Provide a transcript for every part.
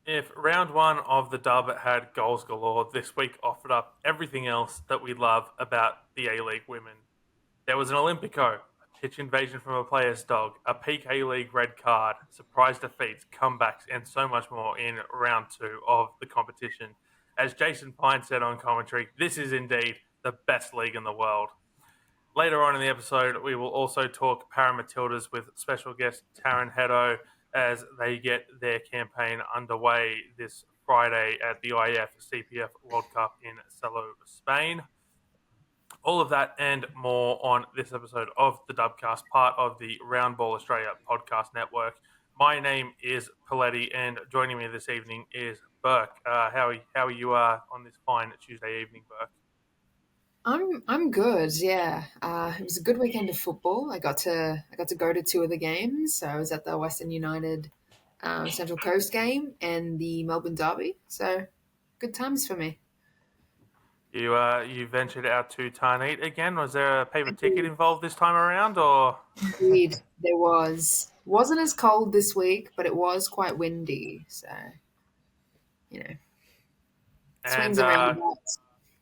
If round one of the dub had goals galore, this week offered up everything else that we love about the A-League women. There was an Olympico, a pitch invasion from a player's dog, a peak A-League red card, surprise defeats, comebacks, and so much more in round two of the competition. As Jason Pine said on commentary, this is indeed the best league in the world. Later on in the episode, we will also talk ParaMatildas with special guest Taryn Heddo as they get their campaign underway this Friday at the IFCPF World Cup in Salou, Spain. All of that and more on this episode of the Dubcast, part of the Roundball Australia podcast network. My name is Poletti, and joining me this evening is Burke. How are you on this fine Tuesday evening, Burke? I'm good. Yeah, it was a good weekend of football. I got to go to two of the games. So I was at the Western United Central Coast game and the Melbourne Derby. So good times for me. You ventured out to Tarneet again. Was there a paper ticket involved this time around, or? Indeed, there was. Wasn't as cold this week, but it was quite windy. So you know, And swings and roundabouts.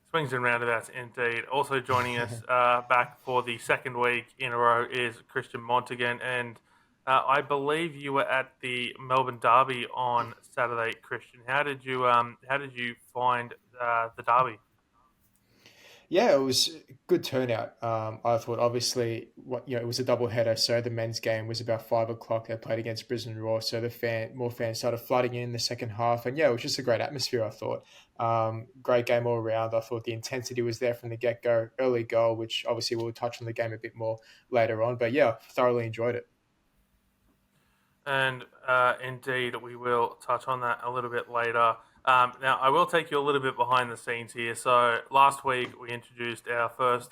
swings and roundabouts indeed. Also joining us back for the second week in a row is Christian Montegan, and I believe you were at the Melbourne Derby on Saturday. Christian, how did you find the Derby? Yeah, it was a good turnout. I thought, obviously, it was a double header, so the men's game was about 5 o'clock. They played against Brisbane Roar, so more fans started flooding in the second half, and yeah, it was just a great atmosphere. I thought, great game all around. I thought the intensity was there from the get go. Early goal, which obviously we'll touch on the game a bit more later on, but yeah, thoroughly enjoyed it. And indeed, we will touch on that a little bit later. Now, I will take you a little bit behind the scenes here. So last week we introduced our first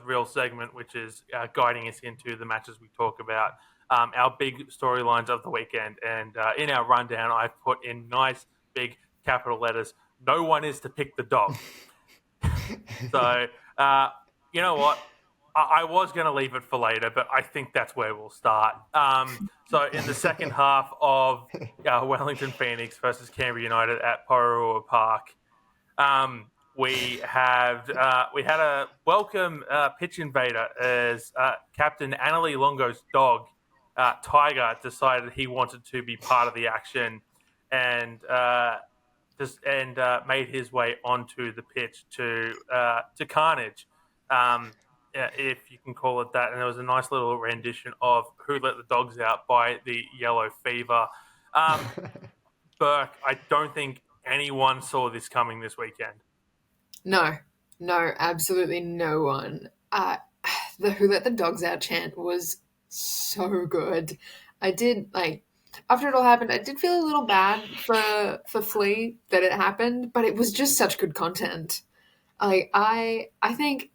real segment, which is guiding us into the matches we talk about, our big storylines of the weekend. And in our rundown, I've put in nice big capital letters: "No one is to pick the dog." So you know what? I was going to leave it for later, but I think that's where we'll start. So in the second half of Wellington Phoenix versus Canberra United at Poletti Park, we had a welcome pitch invader as Captain Annalie Longo's dog, Tiger, decided he wanted to be part of the action and made his way onto the pitch to Carnage. If you can call it that. And there was a nice little rendition of "Who Let the Dogs Out" by the Yellow Fever. Burke, I don't think anyone saw this coming this weekend. No, no, absolutely no one. The "Who Let the Dogs Out" chant was so good. I did after it all happened, I did feel a little bad for Flea that it happened, but it was just such good content. I think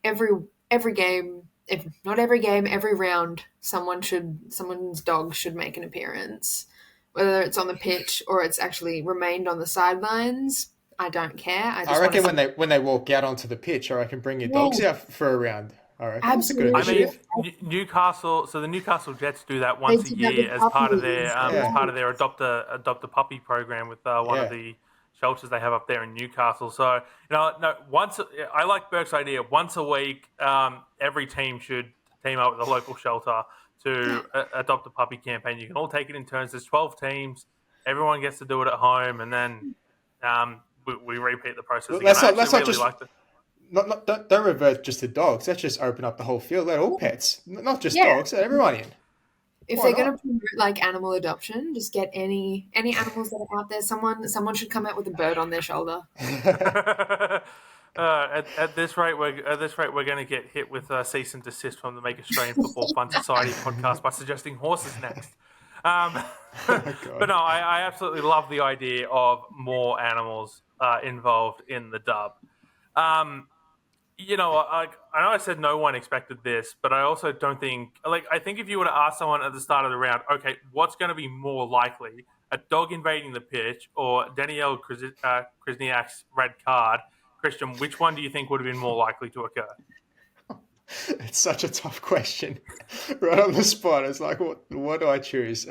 every game, if not every game, every round, someone's dog should make an appearance, whether it's on the pitch or it's actually remained on the sidelines. I don't care. I I just want to reckon see. when they walk out onto the pitch, I reckon bring your dogs Yeah, out for a round. I reckon that's a good I absolutely. mean, initiative. Newcastle. So the Newcastle Jets do that They once a did that with year as part of their puppies. Yeah, adopt a puppy program with one of yeah. the shelters they have up there in Newcastle. So no, I like Burke's idea. Once a week, every team should team up with a local shelter Yeah, to adopt a puppy campaign. You can all take it in turns. There's 12 teams. Everyone gets to do it at home, and then we repeat the process Well, again. I let's actually not really just like the. don't revert just to dogs. Let's just open up the whole field. Let all pets, not just yeah. dogs. Let everyone in. If Why they're going not? to promote animal adoption, just get any animals that are out there. Someone should come out with a bird on their shoulder. At this rate, we're going to get hit with cease and desist from the Make Australian Football Fun Society podcast by suggesting horses next. Um, Oh but God. no, I absolutely love the idea of more animals involved in the dub. Um, I know I said no one expected this, but I also don't think I think if you were to ask someone at the start of the round, okay, what's going to be more likely, a dog invading the pitch or Danielle Krasniak's red card? Christian, which one do you think would have been more likely to occur? It's such a tough question, right on the spot. It's like, what do I choose?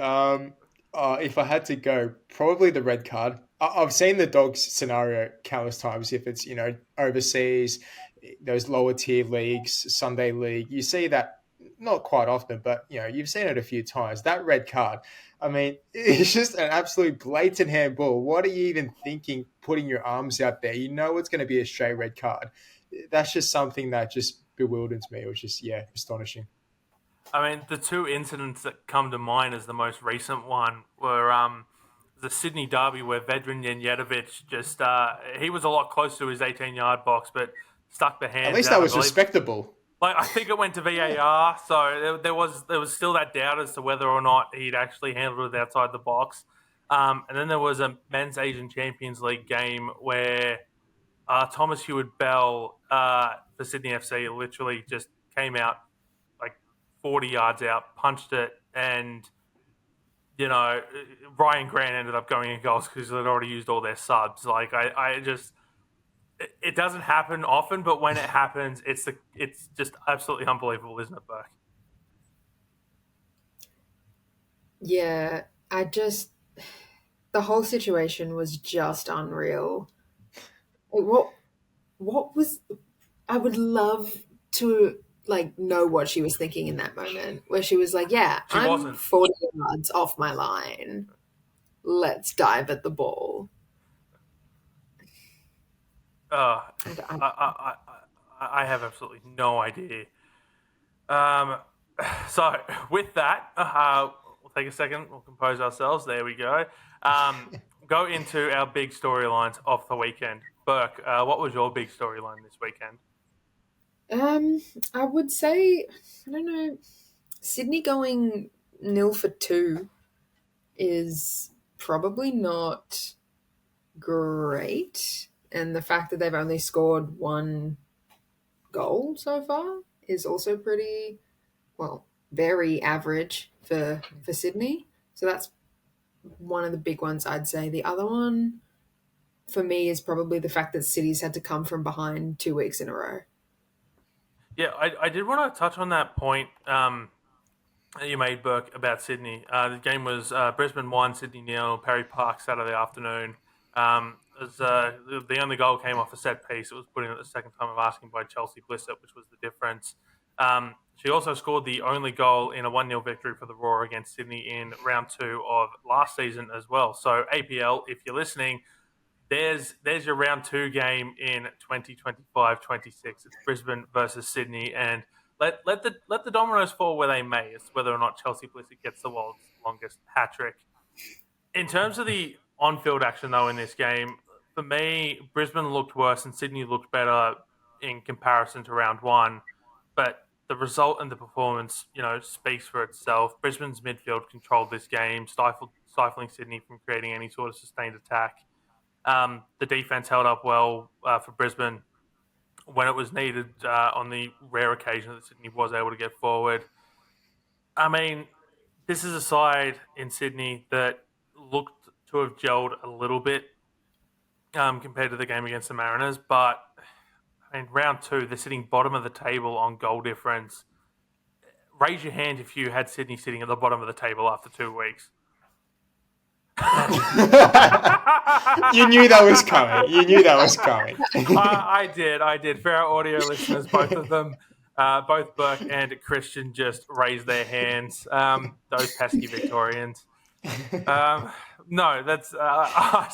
If I had to go, probably the red card. I've seen the dogs scenario countless times. If it's overseas, those lower tier leagues, Sunday league, you see that not quite often, but you've seen it a few times. That red card. I mean, it's just an absolute blatant handball. What are you even thinking? Putting your arms out there, you know it's going to be a straight red card. That's just something that just bewildered me. It was just astonishing. I mean, the two incidents that come to mind as the most recent one were the Sydney derby where Vedran Janjetovic just he was a lot closer to his 18-yard box, but stuck the At hands least out. that I was believe. respectable. Like, I think it went to VAR, so there was still that doubt as to whether or not he'd actually handled it outside the box. And then there was a men's Asian Champions League game where Thomas Hewitt Bell for Sydney FC literally just came out like 40 yards out, punched it, and Ryan Grant ended up going in goals because they'd already used all their subs. Like, I just it doesn't happen often, but when it happens, it's just absolutely unbelievable, isn't it, Burke? Yeah, the whole situation was just unreal. Like, what was I would love to know what she was thinking in that moment where she was like, yeah, She I'm wasn't. 40 yards off my line. Let's dive at the ball. Uh, I, I, I have absolutely no idea. So with that, we'll take a second. We'll compose ourselves. There we go. Go into our big storylines of the weekend. Burke, what was your big storyline this weekend? I would say, I don't know, Sydney going 0 for 2 is probably not great. And the fact that they've only scored 1 goal so far is also pretty, well, very average for Sydney. So that's one of the big ones, I'd say. The other one for me is probably the fact that City's had to come from behind 2 weeks in a row. Yeah, I did want to touch on that point that you made, Burke, about Sydney. The game was Brisbane 1, Sydney 0, Perry Park, Saturday afternoon. The only goal came off a set piece. It was put in at the second time of asking by Chelsea Blissett, which was the difference. She also scored the only goal in a 1-0 victory for the Roar against Sydney in round 2 of last season as well. So APL, if you're listening, there's your round 2 game in 2025-26. It's Brisbane versus Sydney, and let the dominoes fall where they may. It's whether or not Chelsea Blissett gets the world's longest hat trick. In terms of the on-field action, though, in this game, for me, Brisbane looked worse and Sydney looked better in comparison to round 1. But the result and the performance, speaks for itself. Brisbane's midfield controlled this game, stifling Sydney from creating any sort of sustained attack. The defense held up well for Brisbane when it was needed on the rare occasion that Sydney was able to get forward. I mean, this is a side in Sydney that looked to have gelled a little bit compared to the game against the Mariners, but in round 2, they're sitting bottom of the table on goal difference. Raise your hand if you had Sydney sitting at the bottom of the table after 2 weeks. You knew that was coming. I did. For our audio listeners, both of them, both Burke and Christian, just raised their hands. Those pesky Victorians. No, that's I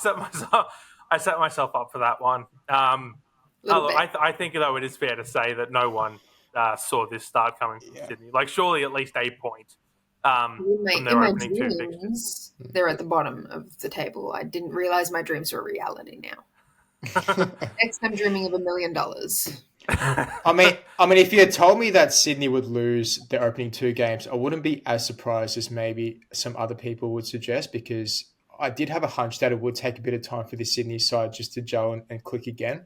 set myself up for that one. I think though it is fair to say that no one saw this start coming from Sydney. Like, surely at least a point from their opening 2 fixtures. They're at the bottom of the table. I didn't realize my dreams were reality now. Next, I'm dreaming of $1 million. I mean, if you had told me that Sydney would lose their opening 2 games, I wouldn't be as surprised as maybe some other people would suggest, because I did have a hunch that it would take a bit of time for the Sydney side just to gel and click again.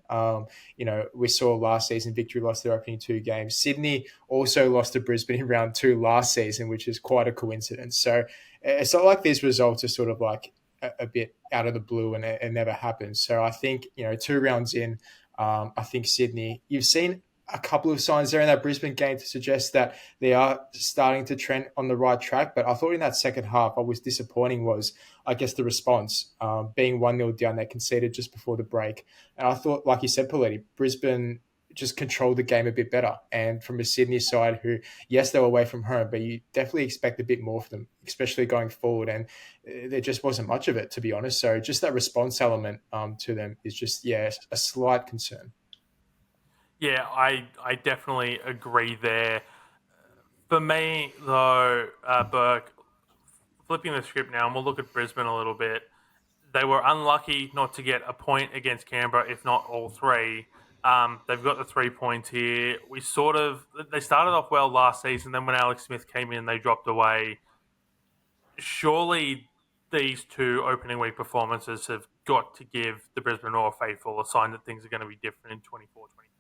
We saw last season Victory lost their opening 2 games. Sydney also lost to Brisbane in round 2 last season, which is quite a coincidence. So it's not like these results are sort of like a bit out of the blue and it never happens. So I think, 2 rounds in, I think Sydney, you've seen a couple of signs there in that Brisbane game to suggest that they are starting to trend on the right track. But I thought in that second half, what was disappointing was, I guess, the response. Being 1-0 down, they conceded just before the break. And I thought, like you said, Poletti, Brisbane just controlled the game a bit better. And from a Sydney side who, yes, they were away from home, but you definitely expect a bit more from them, especially going forward. And there just wasn't much of it, to be honest. So just that response element to them is just, yeah, a slight concern. Yeah, I definitely agree there. For me, though, Burke, flipping the script now, and we'll look at Brisbane a little bit. They were unlucky not to get a point against Canberra, if not all three. They've got the 3 points here. They started off well last season. Then when Alex Smith came in, they dropped away. Surely these two opening week performances have got to give the Brisbane Roar faithful a sign that things are going to be different in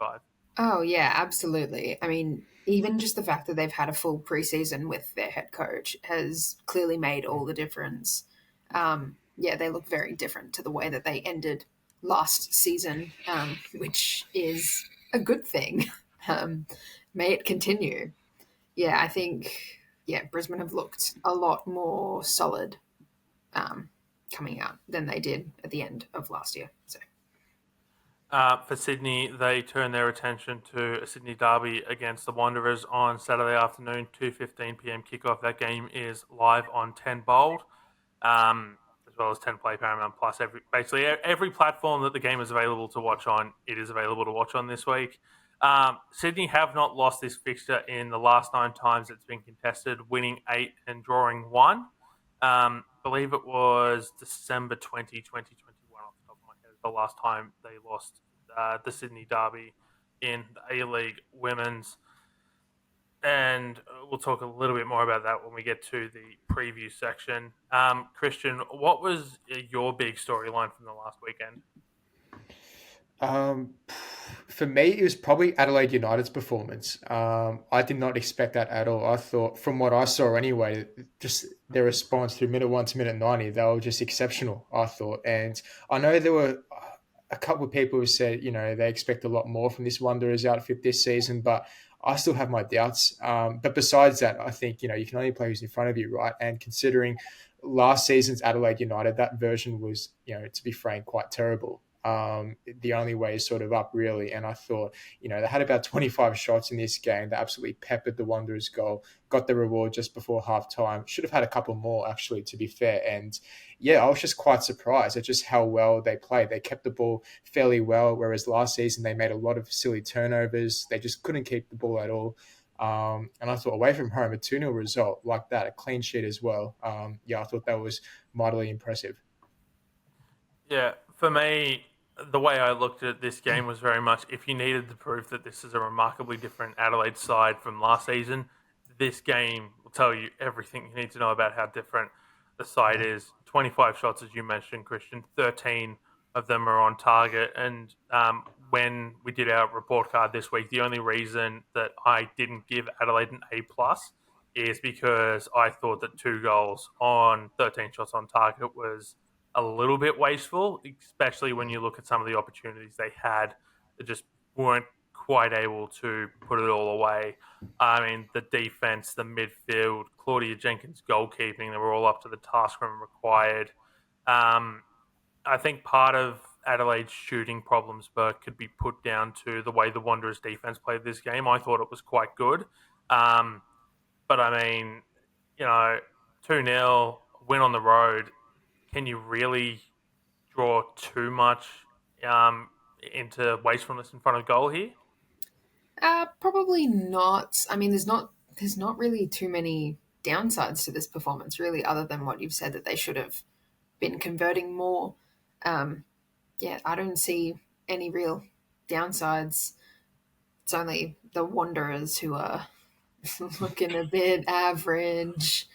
24-25. Oh, yeah, absolutely. I mean, even just the fact that they've had a full preseason with their head coach has clearly made all the difference. Yeah, they look very different to the way that they ended last season, which is a good thing. May it continue. Yeah, I think, Brisbane have looked a lot more solid coming out than they did at the end of last year. So. For Sydney, they turn their attention to a Sydney derby against the Wanderers on Saturday afternoon, 2:15 p.m. kickoff. That game is live on 10 Bold, as well as 10 Play Paramount Plus. Basically, every platform that the game is available to watch on, it is available to watch on this week. Sydney have not lost this fixture in the last 9 times it's been contested, winning 8 and drawing 1. Believe it was December 2021 off the top of my head, the last time they lost the Sydney Derby in the A-League Women's. And we'll talk a little bit more about that when we get to the preview section. Christian, what was your big storyline from the last weekend? For me, it was probably Adelaide United's performance. I did not expect that at all. I thought, from what I saw anyway, just their response through minute 1 to minute 90, they were just exceptional, I thought. And I know there were a couple of people who said, they expect a lot more from this Wanderers outfit this season, but I still have my doubts. But besides that, I think, you can only play who's in front of you, right? And considering last season's Adelaide United, that version was, to be frank, quite terrible. The only way is sort of up, really. And I thought, they had about 25 shots in this game. They absolutely peppered the Wanderers goal, got the reward just before halftime. Should have had a couple more, actually, to be fair. And yeah, I was just quite surprised at just how well they played. They kept the ball fairly well, whereas last season they made a lot of silly turnovers. They just couldn't keep the ball at all. And I thought away from home, a 2-0 result like that, a clean sheet as well. I thought that was mightily impressive. Yeah, for me, the way I looked at this game was very much, if you needed the proof that this is a remarkably different Adelaide side from last season, this game will tell you everything you need to know about how different the side is. 25 shots, as you mentioned, Christian, 13 of them are on target. And when we did our report card this week, the only reason that I didn't give Adelaide an A+ is because I thought that 2 goals on 13 shots on target was a little bit wasteful, especially when you look at some of the opportunities they had that just weren't quite able to put it all away. I mean, the defense, the midfield, Claudia Jenkins' goalkeeping, they were all up to the task when required. I think part of Adelaide's shooting problems, Burke, could be put down to the way the Wanderers' defense played this game. I thought it was quite good. But I mean, 2-0, win on the road. Can you really draw too much into wastefulness in front of goal here? Probably not. I mean, there's not really too many downsides to this performance, really, other than what you've said, that they should have been converting more. I don't see any real downsides. It's only the Wanderers who are looking a bit average.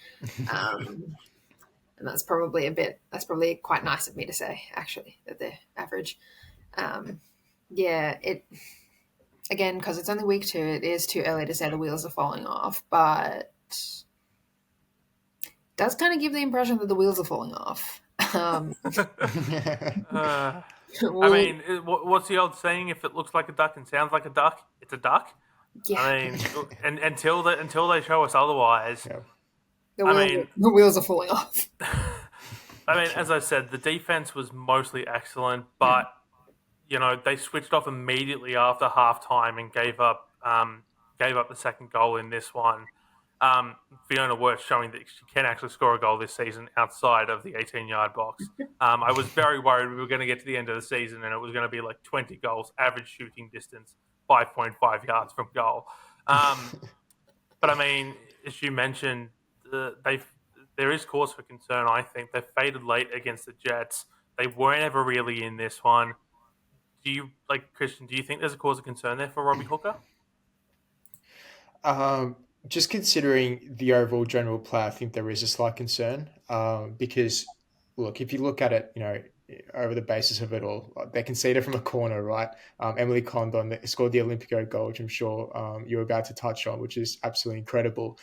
And that's probably quite nice of me to say, actually, that they're average. Again, because it's only week 2, it is too early to say the wheels are falling off, but it does kind of give the impression that the wheels are falling off. I Well, mean, what's the old saying? If it looks like a duck and sounds like a duck, it's a duck. yeah, I mean, and until they show us otherwise, Yeah. the I wheels mean, the wheels are falling off. as I said, the defense was mostly excellent, Hmm. but they switched off immediately after halftime and gave up the second goal in this one. Fiona Worth showing that she can actually score a goal this season outside of the 18-yard box. I was very worried we were going to get to the end of the season and it was going to be like 20 goals, average shooting distance, 5.5 yards from goal. But I mean, as you mentioned, there is cause for concern. I think they faded late against the Jets. They weren't ever really in this one. Do you Christian? Do you think there's a cause of concern there for Robbie Hooker? Um, just considering the overall general play, I think there is a slight concern because, look, if you look at it, over the basis of it all, they conceded from a corner, right? Emily Condon scored the Olympico goal, which I'm sure you're about to touch on, which is absolutely incredible.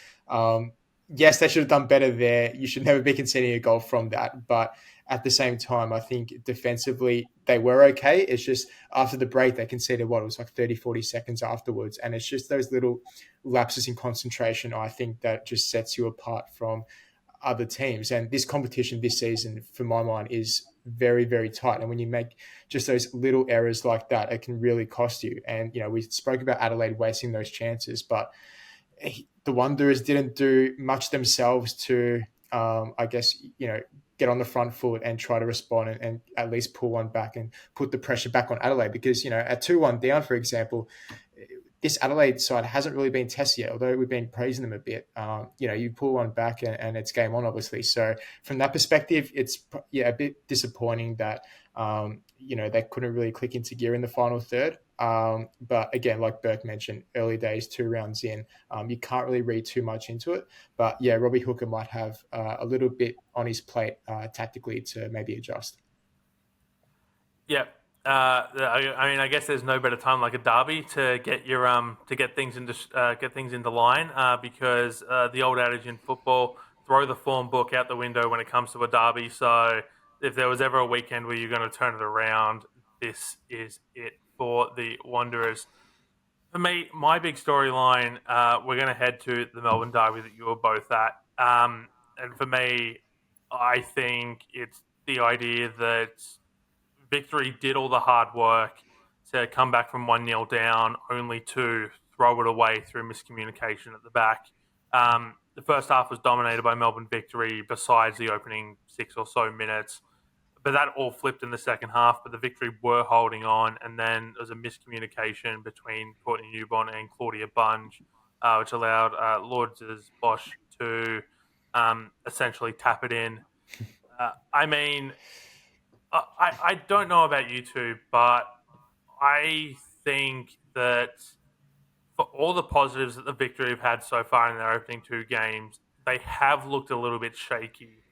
Yes, they should have done better there. You should never be conceding a goal from that. But at the same time, I think defensively they were okay. It's just after the break, they conceded what? It was like 30, 40 seconds afterwards. And it's just those little lapses in concentration, I think, that just sets you apart from other teams. And this competition this season, for my mind, is very, very tight. And when you make just those little errors like that, it can really cost you. And, we spoke about Adelaide wasting those chances, but the Wanderers didn't do much themselves to, I guess, get on the front foot and try to respond and at least pull one back and put the pressure back on Adelaide. Because, at 2-1 down, for example, this Adelaide side hasn't really been tested yet, although we've been praising them a bit. You pull one back and it's game on, obviously. So from that perspective, it's a bit disappointing that they couldn't really click into gear in the final third. But again, like Burke mentioned, early days, 2 rounds in, you can't really read too much into it. But yeah, Robbie Hooker might have a little bit on his plate tactically to maybe adjust. Yeah. I mean, I guess there's no better time like a derby to get things into line because the old adage in football, throw the form book out the window when it comes to a derby. So if there was ever a weekend where you're going to turn it around, this is it for the Wanderers. For me, my big storyline, we're going to head to the Melbourne Derby that you were both at. And for me, I think it's the idea that Victory did all the hard work to come back from 1-0 down, only to throw it away through miscommunication at the back. The first half was dominated by Melbourne Victory, besides the opening 6 or so minutes. But that all flipped in the second half. But the Victory were holding on, and then there was a miscommunication between Courtney Newbon and Claudia Bunge, which allowed Lourdes Bosch to essentially tap it in. I mean, I don't know about you two, but I think that for all the positives that the Victory have had so far in their opening 2 games, they have looked a little bit shaky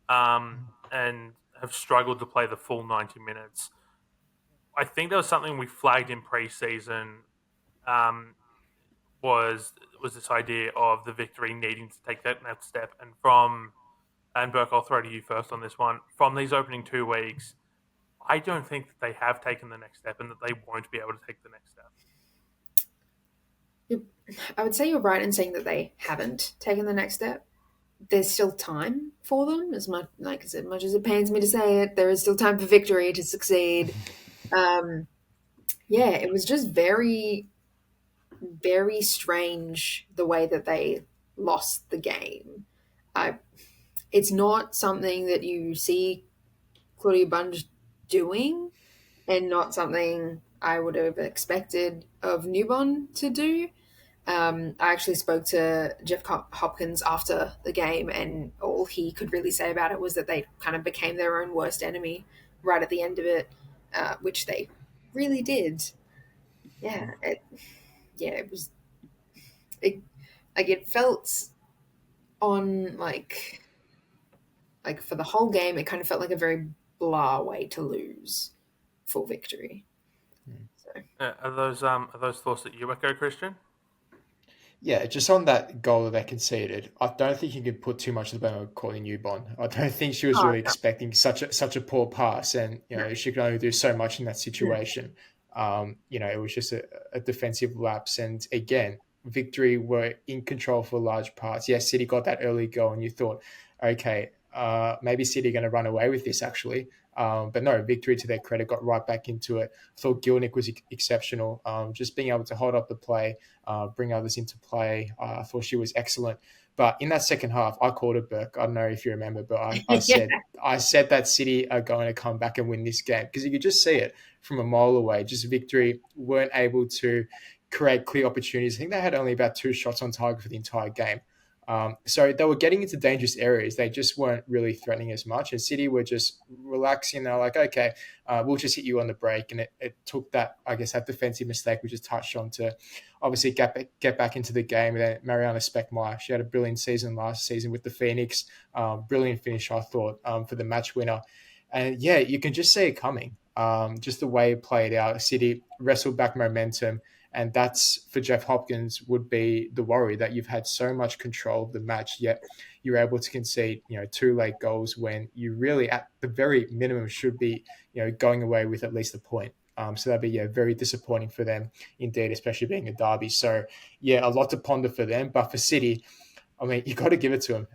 and have struggled to play the full 90 minutes. I think there was something we flagged in preseason um, was this idea of the Victory needing to take that next step. And Burke, I'll throw to you first on this one. From these opening 2 weeks, I don't think that they have taken the next step and that they won't be able to take the next step. I would say you're right in saying that they haven't taken the next step. There's still time for them, as much as it pains me to say it. There is still time for Victory to succeed. It was just very, very strange the way that they lost the game. It's not something that you see Claudia Bunge doing, and not something I would have expected of Newbon to do. I actually spoke to Jeff Hopkins after the game, and all he could really say about it was that they kind of became their own worst enemy right at the end of it, which they really did. Yeah, it was it felt on for the whole game. It kind of felt like a very blah way to lose for Victory. So. Are those thoughts that you echo, Christian? Yeah, just on that goal that they conceded, I don't think you can put too much of the blame on Courtney Newbon. I don't think she was Oh, really no, expecting such a poor pass, and no. she could only do so much in that Mm. situation. It was just a defensive lapse, and again, Victory were in control for large parts. Yes, City got that early goal, and you thought, okay, maybe City are going to run away with this actually. But no, Victory, to their credit, got right back into it. I thought Gilnick was exceptional, just being able to hold up the play, bring others into play. I thought she was excellent. But in that second half, I called it, Burke. I don't know if you remember, but I Yeah. said I said that City are going to come back and win this game because you could just see it from a mile away. Just Victory weren't able to create clear opportunities. I think they had only about 2 shots on target for the entire game. So they were getting into dangerous areas. They just weren't really threatening as much. And City were just relaxing. They're like, okay, we'll just hit you on the break. And it took that, I guess, that defensive mistake we just touched on to obviously get back into the game. And then Mariana Speckmeyer, she had a brilliant season last season with the Phoenix. Brilliant finish, I thought, for the match winner. And yeah, you can just see it coming. Just the way it played out. City wrestled back momentum. And that's for Jeff Hopkins would be the worry that you've had so much control of the match, yet you're able to concede, 2 late goals when you really, at the very minimum, should be, going away with at least a point. So that'd be very disappointing for them indeed, especially being a derby. So yeah, a lot to ponder for them. But for City, I mean, you got to give it to him.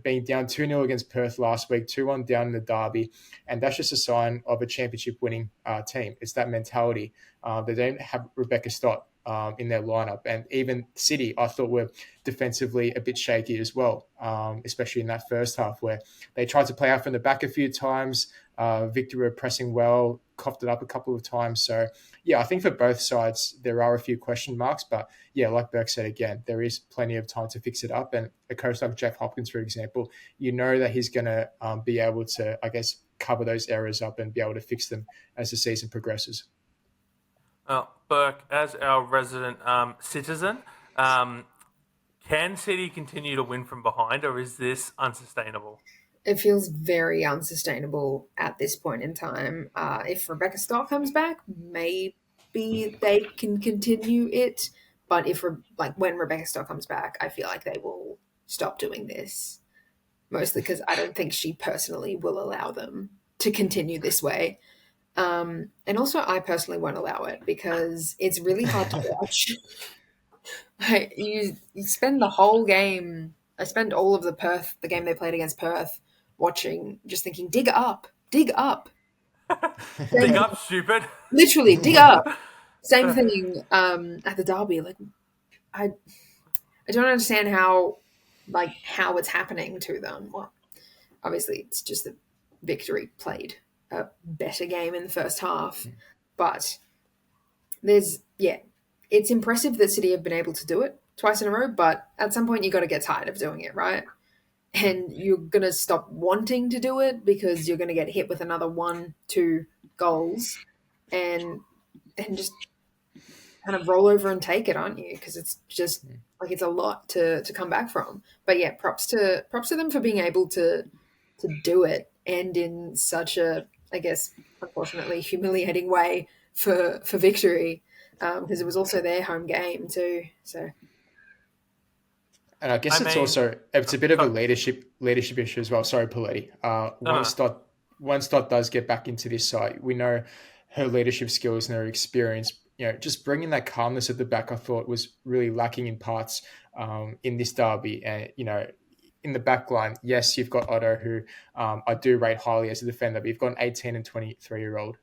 Being down 2-0 against Perth last week, 2-1 down in the derby, and that's just a sign of a championship winning team. It's that mentality. They don't have Rebecca Stott in their lineup, and even City, I thought were defensively a bit shaky as well, especially in that first half where they tried to play out from the back a few times. Victor were pressing well, coughed it up a couple of times. So yeah, I think for both sides there are a few question marks, but yeah, like Burke said again, there is plenty of time to fix it up. And a coach like Jeff Hopkins, for example, that he's going to be able to, I guess, cover those errors up and be able to fix them as the season progresses. Burke, as our resident citizen, um, can City continue to win from behind, or is this unsustainable? It feels very unsustainable at this point in time. If Rebecca Stott comes back, maybe they can continue it. But when Rebecca Stott comes back, I feel like they will stop doing this. Mostly because I don't think she personally will allow them to continue this way. And also, I personally won't allow it because it's really hard to watch. You spend the whole game. I spend all of the game they played against Perth, watching, just thinking, dig up. Dig Same, up, stupid. literally, dig up. Same thing at the derby. Like, I, I don't understand how it's happening to them. Well, obviously, it's just that Victory played a better game in the first half, but it's impressive that City have been able to do it twice in a row, but at some point you got to get tired of doing it, right? And you're going to stop wanting to do it because you're going to get hit with another 1-2 goals and then just kind of roll over and take it, aren't you? Because it's just like it's a lot to come back from. But yeah, props to them for being able to do it, and in such a, I guess, unfortunately humiliating way for Victory, because it was also their home game too. So And I I guess mean, it's a bit of a sorry. leadership issue as well. Sorry, Poletti. No, no, no. Once Dot does get back into this side, we know her leadership skills and her experience. Just bringing that calmness at the back, I thought was really lacking in parts in this derby. And in the back line, yes, you've got Otto, who I do rate highly as a defender, but you've got an 18 and 23-year-old,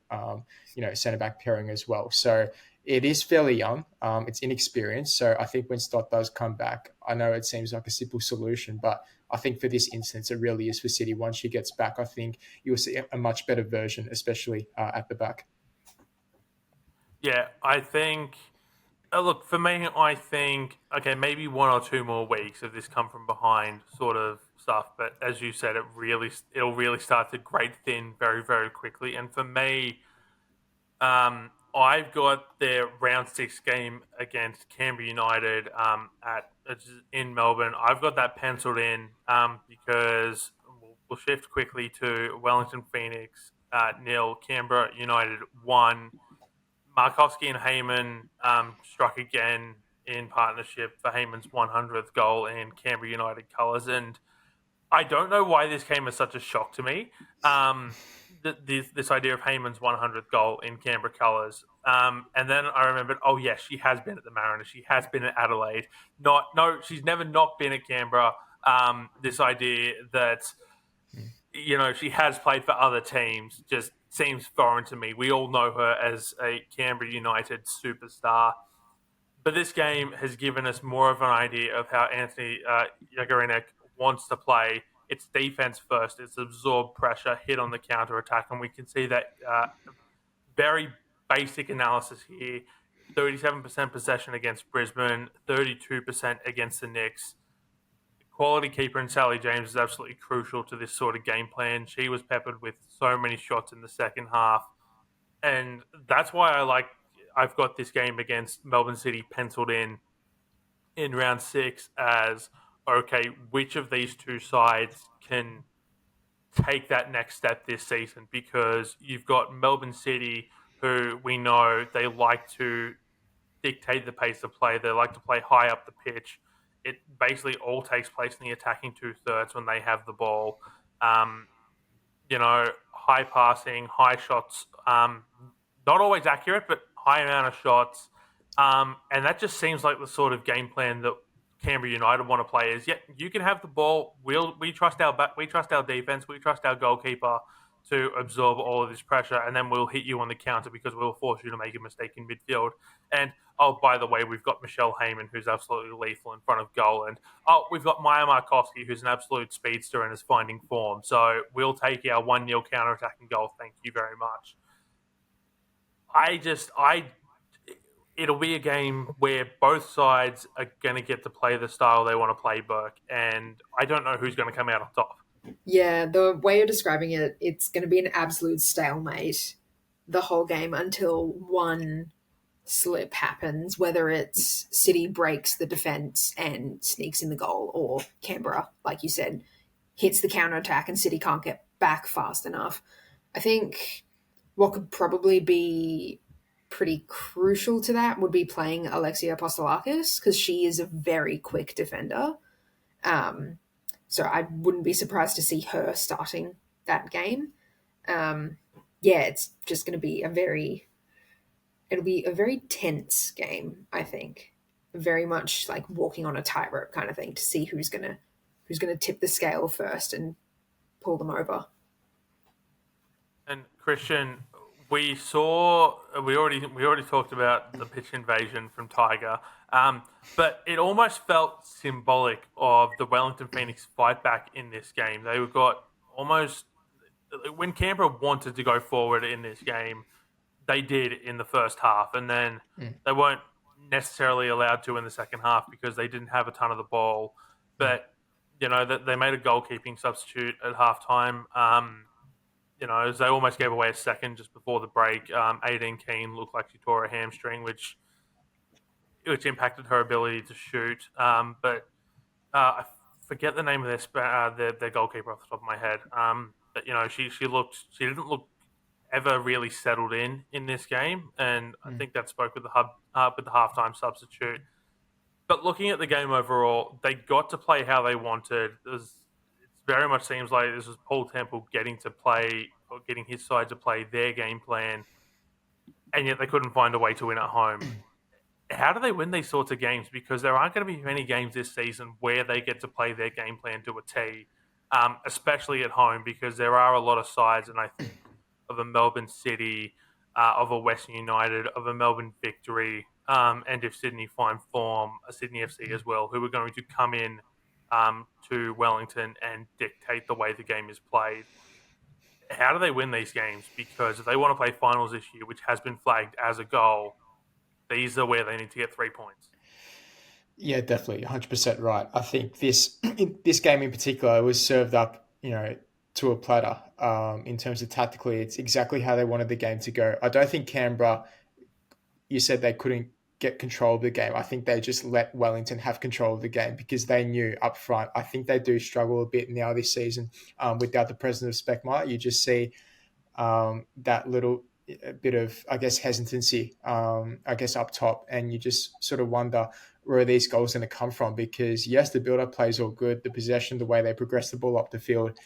centre back pairing as well. So it is fairly young. It's inexperienced. So I think when Stott does come back, I know it seems like a simple solution, but I think for this instance, it really is for City. Once she gets back, I think you'll see a much better version, especially at the back. Yeah, I think. Look, for me, I think okay, maybe 1 or 2 more weeks of this come from behind sort of stuff. But as you said, it'll really start to grade thin very very quickly. And for me, I've got their round 6 game against Canberra United in Melbourne. I've got that penciled in because we'll shift quickly to Wellington Phoenix 0, Canberra United 1. Markowski and Heyman struck again. in partnership for Heyman's 100th goal in Canberra United colours. And I don't know why this came as such a shock to me. This idea of Heyman's 100th goal in Canberra colours. And then I remembered, oh yes, she has been at the Mariners. She has been at Adelaide. No, she's never not been at Canberra. This idea that she has played for other teams just seems foreign to me. We all know her as a Canberra United superstar. But this game has given us more of an idea of how Anthony Yagorinek wants to play. It's defense first. It's absorb pressure, hit on the counter attack, and we can see that very basic analysis here. 37% possession against Brisbane, 32% against the Knicks. Quality keeper in Sally James is absolutely crucial to this sort of game plan. She was peppered with so many shots in the second half, and that's why I've got this game against Melbourne City penciled in round 6 as, okay, which of these two sides can take that next step this season? Because you've got Melbourne City, who we know they like to dictate the pace of play. They like to play high up the pitch. It basically all takes place in the attacking two-thirds when they have the ball. High passing, high shots, not always accurate, but high amount of shots. And that just seems like the sort of game plan that Canberra United want to play is, you can have the ball. We trust our defense. We trust our goalkeeper to absorb all of this pressure, and then we'll hit you on the counter because we'll force you to make a mistake in midfield. And, oh, by the way, we've got Michelle Heyman, who's absolutely lethal in front of goal. And, oh, we've got Maya Markowski, who's an absolute speedster and is finding form. So we'll take our 1-0 counter-attacking goal. Thank you very much. It'll be a game where both sides are going to get to play the style they want to play, Burke. And I don't know who's going to come out on top. Yeah, the way you're describing it, it's going to be an absolute stalemate the whole game until one slip happens, whether it's City breaks the defence and sneaks in the goal, or Canberra, like you said, hits the counter-attack and City can't get back fast enough. I think what could probably be pretty crucial to that would be playing Alexia Apostolakis, because she is a very quick defender. So I wouldn't be surprised to see her starting that game. It's just going to be it'll be a very tense game, I think. Very much like walking on a tightrope kind of thing to see who's gonna tip the scale first and pull them over. And Christian, we already talked about the pitch invasion from Tiger, but it almost felt symbolic of the Wellington Phoenix fight back in this game. They got almost, when Canberra wanted to go forward in this game, they did in the first half, and then they weren't necessarily allowed to in the second half because they didn't have a ton of the ball. But they made a goalkeeping substitute at halftime. They almost gave away a second just before the break. 18 Keane looked like she tore a hamstring, which impacted her ability to shoot. But I forget the name of their goalkeeper off the top of my head. But she didn't look ever really settled in this game, and I think that spoke with the halftime substitute. But looking at the game overall, they got to play how they wanted. It very much seems like this was Paul Temple getting his side to play their game plan, and yet they couldn't find a way to win at home. How do they win these sorts of games? Because there aren't going to be many games this season where they get to play their game plan to a T, especially at home, because there are a lot of sides, and I think of a Melbourne City, of a Western United, of a Melbourne Victory, and if Sydney find form, a Sydney FC as well, who are going to come in to Wellington and dictate the way the game is played. How do they win these games? Because if they want to play finals this year, which has been flagged as a goal, these are where they need to get 3 points. Yeah, definitely, 100% right. I think this game in particular was served up, to a platter. In terms of tactically, it's exactly how they wanted the game to go. I don't think Canberra, you said they couldn't get control of the game. I think they just let Wellington have control of the game because they knew up front. I think they do struggle a bit now this season without the presence of Speckmeyer. You just see that little bit of, hesitancy, up top, and you just sort of wonder where are these goals going to come from? Because yes, the build-up play is all good, the possession, the way they progress the ball up the field,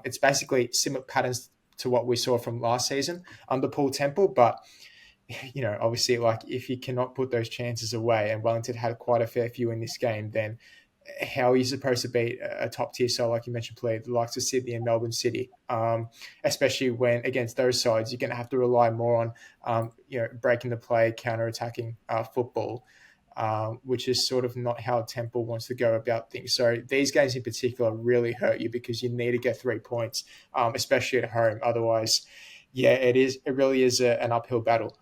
it's basically similar patterns to what we saw from last season under Paul Temple. But obviously, like if you cannot put those chances away, and Wellington had quite a fair few in this game, then how are you supposed to beat a top tier side like you mentioned, play the likes of Sydney and Melbourne City? Especially when against those sides, you're going to have to rely more on breaking the play, counter attacking football. Which is sort of not how Temple wants to go about things. So these games in particular really hurt you because you need to get 3 points, especially at home. Otherwise, yeah, it is. It really is an uphill battle.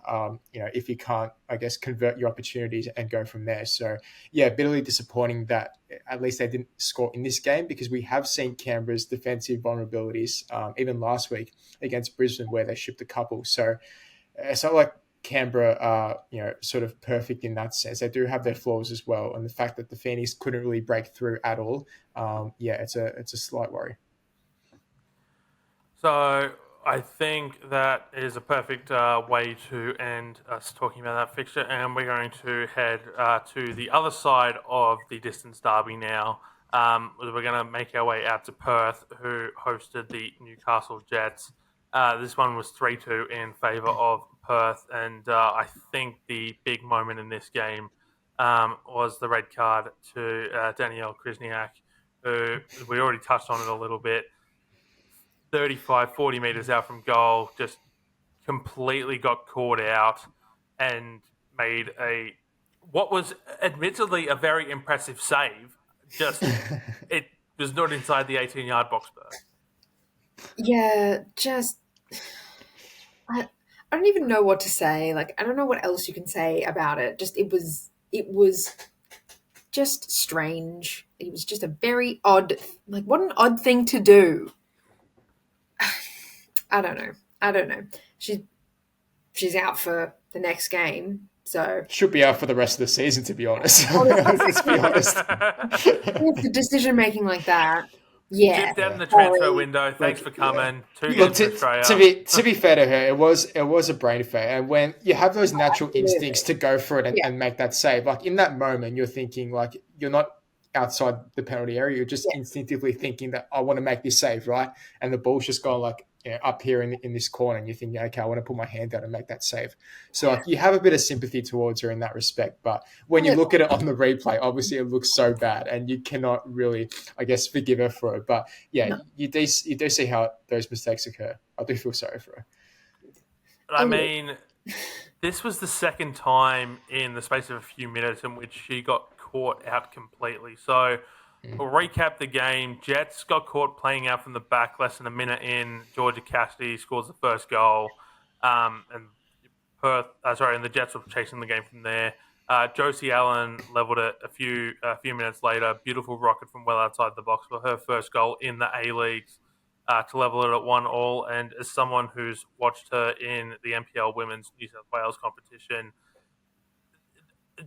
If you can't, I guess, convert your opportunities and go from there. So yeah, bitterly disappointing that at least they didn't score in this game, because we have seen Canberra's defensive vulnerabilities, even last week against Brisbane, where they shipped a couple. So it's not like Canberra are, sort of perfect in that sense. They do have their flaws as well, and the fact that the Phoenix couldn't really break through at all, it's a slight worry. So I think that is a perfect way to end us talking about that fixture, and we're going to head to the other side of the distance derby now. We're going to make our way out to Perth, who hosted the Newcastle Jets. This one was 3-2 in favour of Perth, and I think the big moment in this game was the red card to Danielle Krzyzniak, who we already touched on it a little bit. 35, 40 metres out from goal, just completely got caught out and made what was admittedly a very impressive save. Just it was not inside the 18-yard box, Burke. Yeah, just I don't even know what to say. Like, I don't know what else you can say about it. Just it was just strange. It was just a very odd, like, what an odd thing to do. I don't know. She's out for the next game, so Should be out for the rest of the season, to be honest. Let's be honest. the decision making like that. Yeah, Chipped out in the transfer sorry. window. Thanks for coming. 2 Look, games for Australia. to be fair to her, it was a brain fade, and when you have those natural instincts to go for it and make that save, like in that moment, you're thinking like you're not outside the penalty area, you're just instinctively thinking that I want to make this save, right? And the ball's just gone like up here in this corner, and you're thinking, okay, I want to put my hand down and make that save. So like you have a bit of sympathy towards her in that respect, but when you look at it on the replay, obviously it looks so bad, and you cannot really, I guess, forgive her for it. But yeah, you do see how those mistakes occur. I do feel sorry for her. I mean, this was the second time in the space of a few minutes in which she got caught out completely. So we'll recap the game. Jets got caught playing out from the back less than a minute in. Georgia Cassidy scores the first goal. And the Jets were chasing the game from there. Josie Allen leveled it a few minutes later. Beautiful rocket from well outside the box for her first goal in the A-Leagues to level it at 1-1. And as someone who's watched her in the NPL Women's New South Wales competition,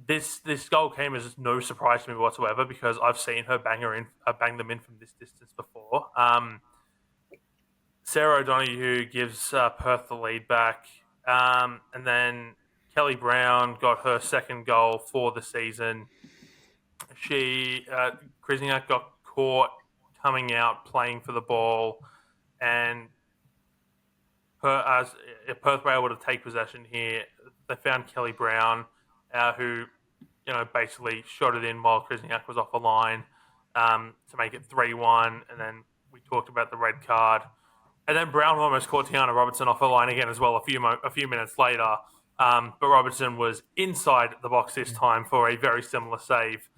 this goal came as no surprise to me whatsoever, because I've seen her bang them in from this distance before. Sarah O'Donoghue gives Perth the lead back, and then Kelly Brown got her second goal for the season. Krzyzniak got caught coming out playing for the ball, and Perth were able to take possession here. They found Kelly Brown, who basically shot it in while Krzyzniak was off the line to make it 3-1. And then we talked about the red card. And then Brown almost caught Tiana Robertson off the line again as well a few minutes later. But Robertson was inside the box this time for a very similar save.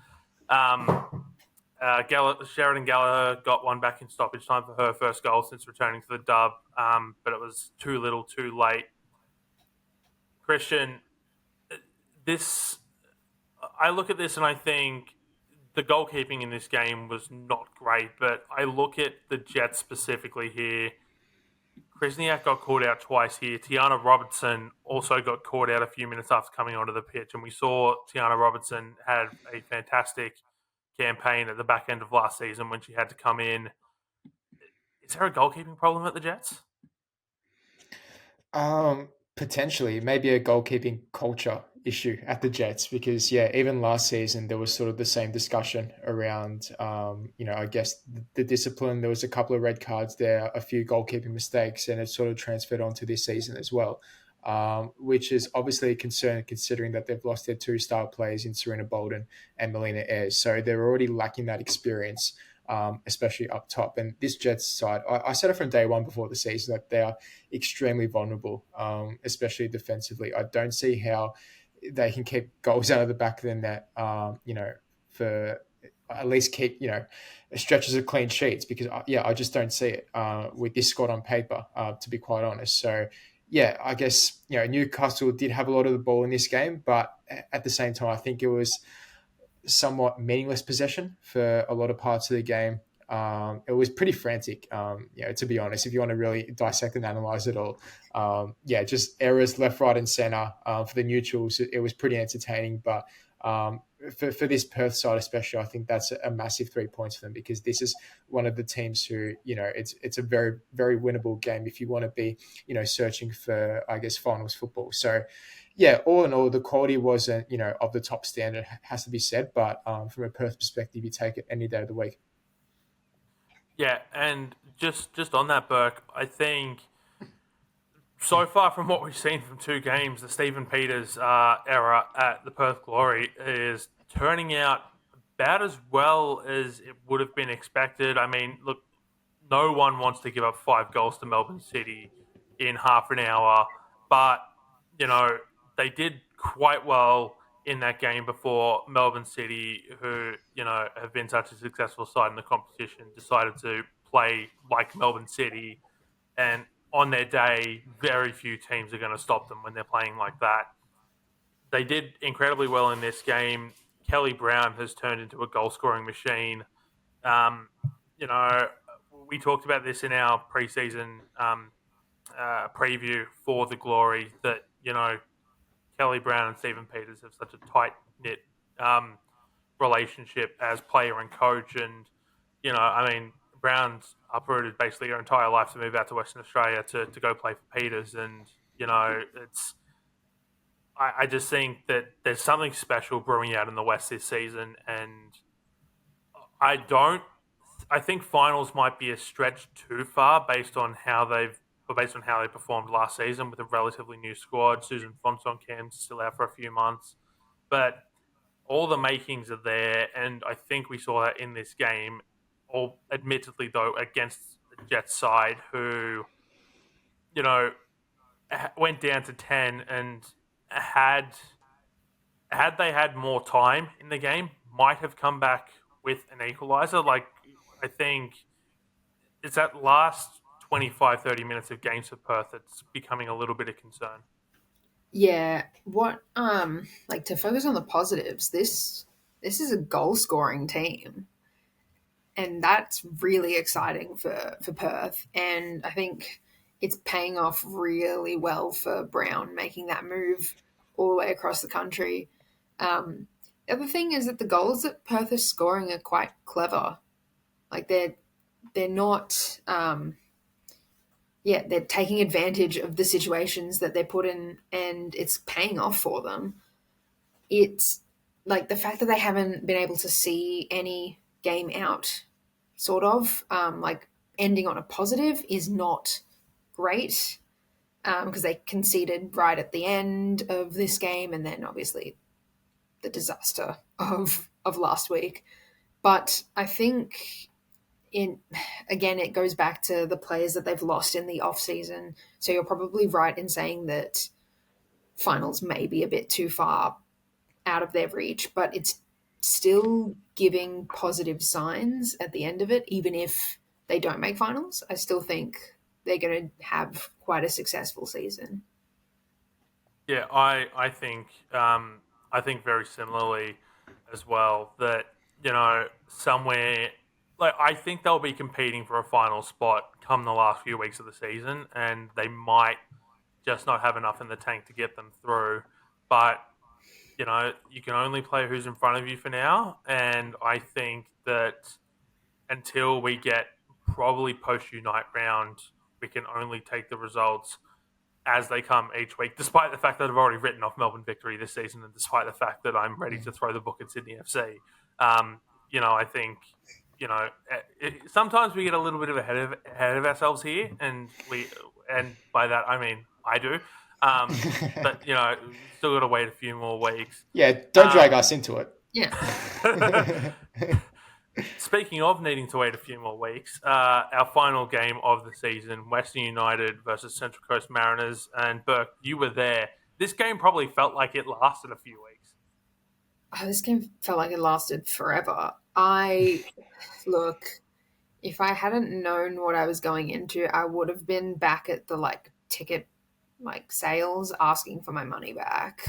Sheridan Gallagher got one back in stoppage time for her first goal since returning to the dub, but it was too little too late. Christian, I look at this and I think the goalkeeping in this game was not great, but I look at the Jets specifically here. Krzyzniak got caught out twice here. Tiana Robertson also got caught out a few minutes after coming onto the pitch, and we saw Tiana Robertson had a fantastic campaign at the back end of last season when she had to come in. Is there a goalkeeping problem at the Jets? potentially maybe a goalkeeping culture issue at the Jets because yeah, even last season there was sort of the same discussion around I guess the discipline. There was a couple of red cards there, a few goalkeeping mistakes, and it sort of transferred onto this season as well. Which is obviously a concern considering that they've lost their two star players in Serena Bolden and Melina Ayres. So they're already lacking that experience, especially up top. And this Jets side, I said it from day one before the season that they are extremely vulnerable, especially defensively. I don't see how they can keep goals out of the back of the net, for at least keep, stretches of clean sheets because, I just don't see it with this squad on paper, to be quite honest. So, yeah, I guess, Newcastle did have a lot of the ball in this game, but at the same time, I think it was somewhat meaningless possession for a lot of parts of the game. It was pretty frantic, to be honest, if you want to really dissect and analyze it all. Just errors left, right, and center for the neutrals. It was pretty entertaining, but for this Perth side especially, I think that's a massive 3 points for them because this is one of the teams who, it's a very, very winnable game if you want to be, searching for, I guess, finals football. So, yeah, all in all, the quality wasn't, of the top standard, has to be said. But from a Perth perspective, you take it any day of the week. Yeah, and just on that, Burke, I think so far from what we've seen from two games, the Stephen Peters era at the Perth Glory is turning out about as well as it would have been expected. I mean, look, no one wants to give up 5 goals to Melbourne City in half an hour, but you know they did quite well in that game before Melbourne City, who have been such a successful side in the competition, decided to play like Melbourne City. And on their day, very few teams are going to stop them when they're playing like that. They did incredibly well in this game. Kelly Brown has turned into a goal scoring machine. Um, you know, we talked about this in our preseason preview for the Glory that Kelly Brown and Stephen Peters have such a tight knit um, relationship as player and coach, and I mean, Brown's uprooted basically her entire life to move out to Western Australia to go play for Peters, and it's. I just think that there's something special brewing out in the West this season, and I don't. I think finals might be a stretch too far based on how they performed last season with a relatively new squad. Susan Fonson-Cam's still out for a few months, but all the makings are there, and I think we saw that in this game. All admittedly, though, against the Jets side, who you know went down to 10, and had they had more time in the game, might have come back with an equalizer. Like, I think it's that last 25, 30 minutes of games for Perth that's becoming a little bit of concern. Yeah, like to focus on the positives, this is a goal scoring team, and that's really exciting for Perth. And I think it's paying off really well for Brown making that move all the way across the country. The other thing is that the goals that Perth is scoring are quite clever. Like they're not they're taking advantage of the situations that they're put in, and it's paying off for them. It's like the fact that they haven't been able to see any game out, sort of, like ending on a positive is not great because they conceded right at the end of this game, and then obviously the disaster of last week. But I think it goes back to the players that they've lost in the off season. So you're probably right in saying that finals may be a bit too far out of their reach, but it's still giving positive signs at the end of it. Even if they don't make finals, I still think they're going to have quite a successful season. Yeah, I think very similarly as well that somewhere like I think they'll be competing for a final spot come the last few weeks of the season, and they might just not have enough in the tank to get them through. But you can only play who's in front of you for now, and I think that until we get probably post Unite round, we can only take the results as they come each week, despite the fact that I've already written off Melbourne victory this season, and despite the fact that I'm ready to throw the book at Sydney FC. I think sometimes we get a little bit of ahead of ourselves here, and by that I mean I do. But still got to wait a few more weeks. Yeah, don't drag us into it. Yeah. Speaking of needing to wait a few more weeks, our final game of the season, Western United versus Central Coast Mariners. And Burke, you were there. This game probably felt like it lasted a few weeks. Oh, this game felt like it lasted forever. Look, if I hadn't known what I was going into, I would have been back at the ticket sales asking for my money back.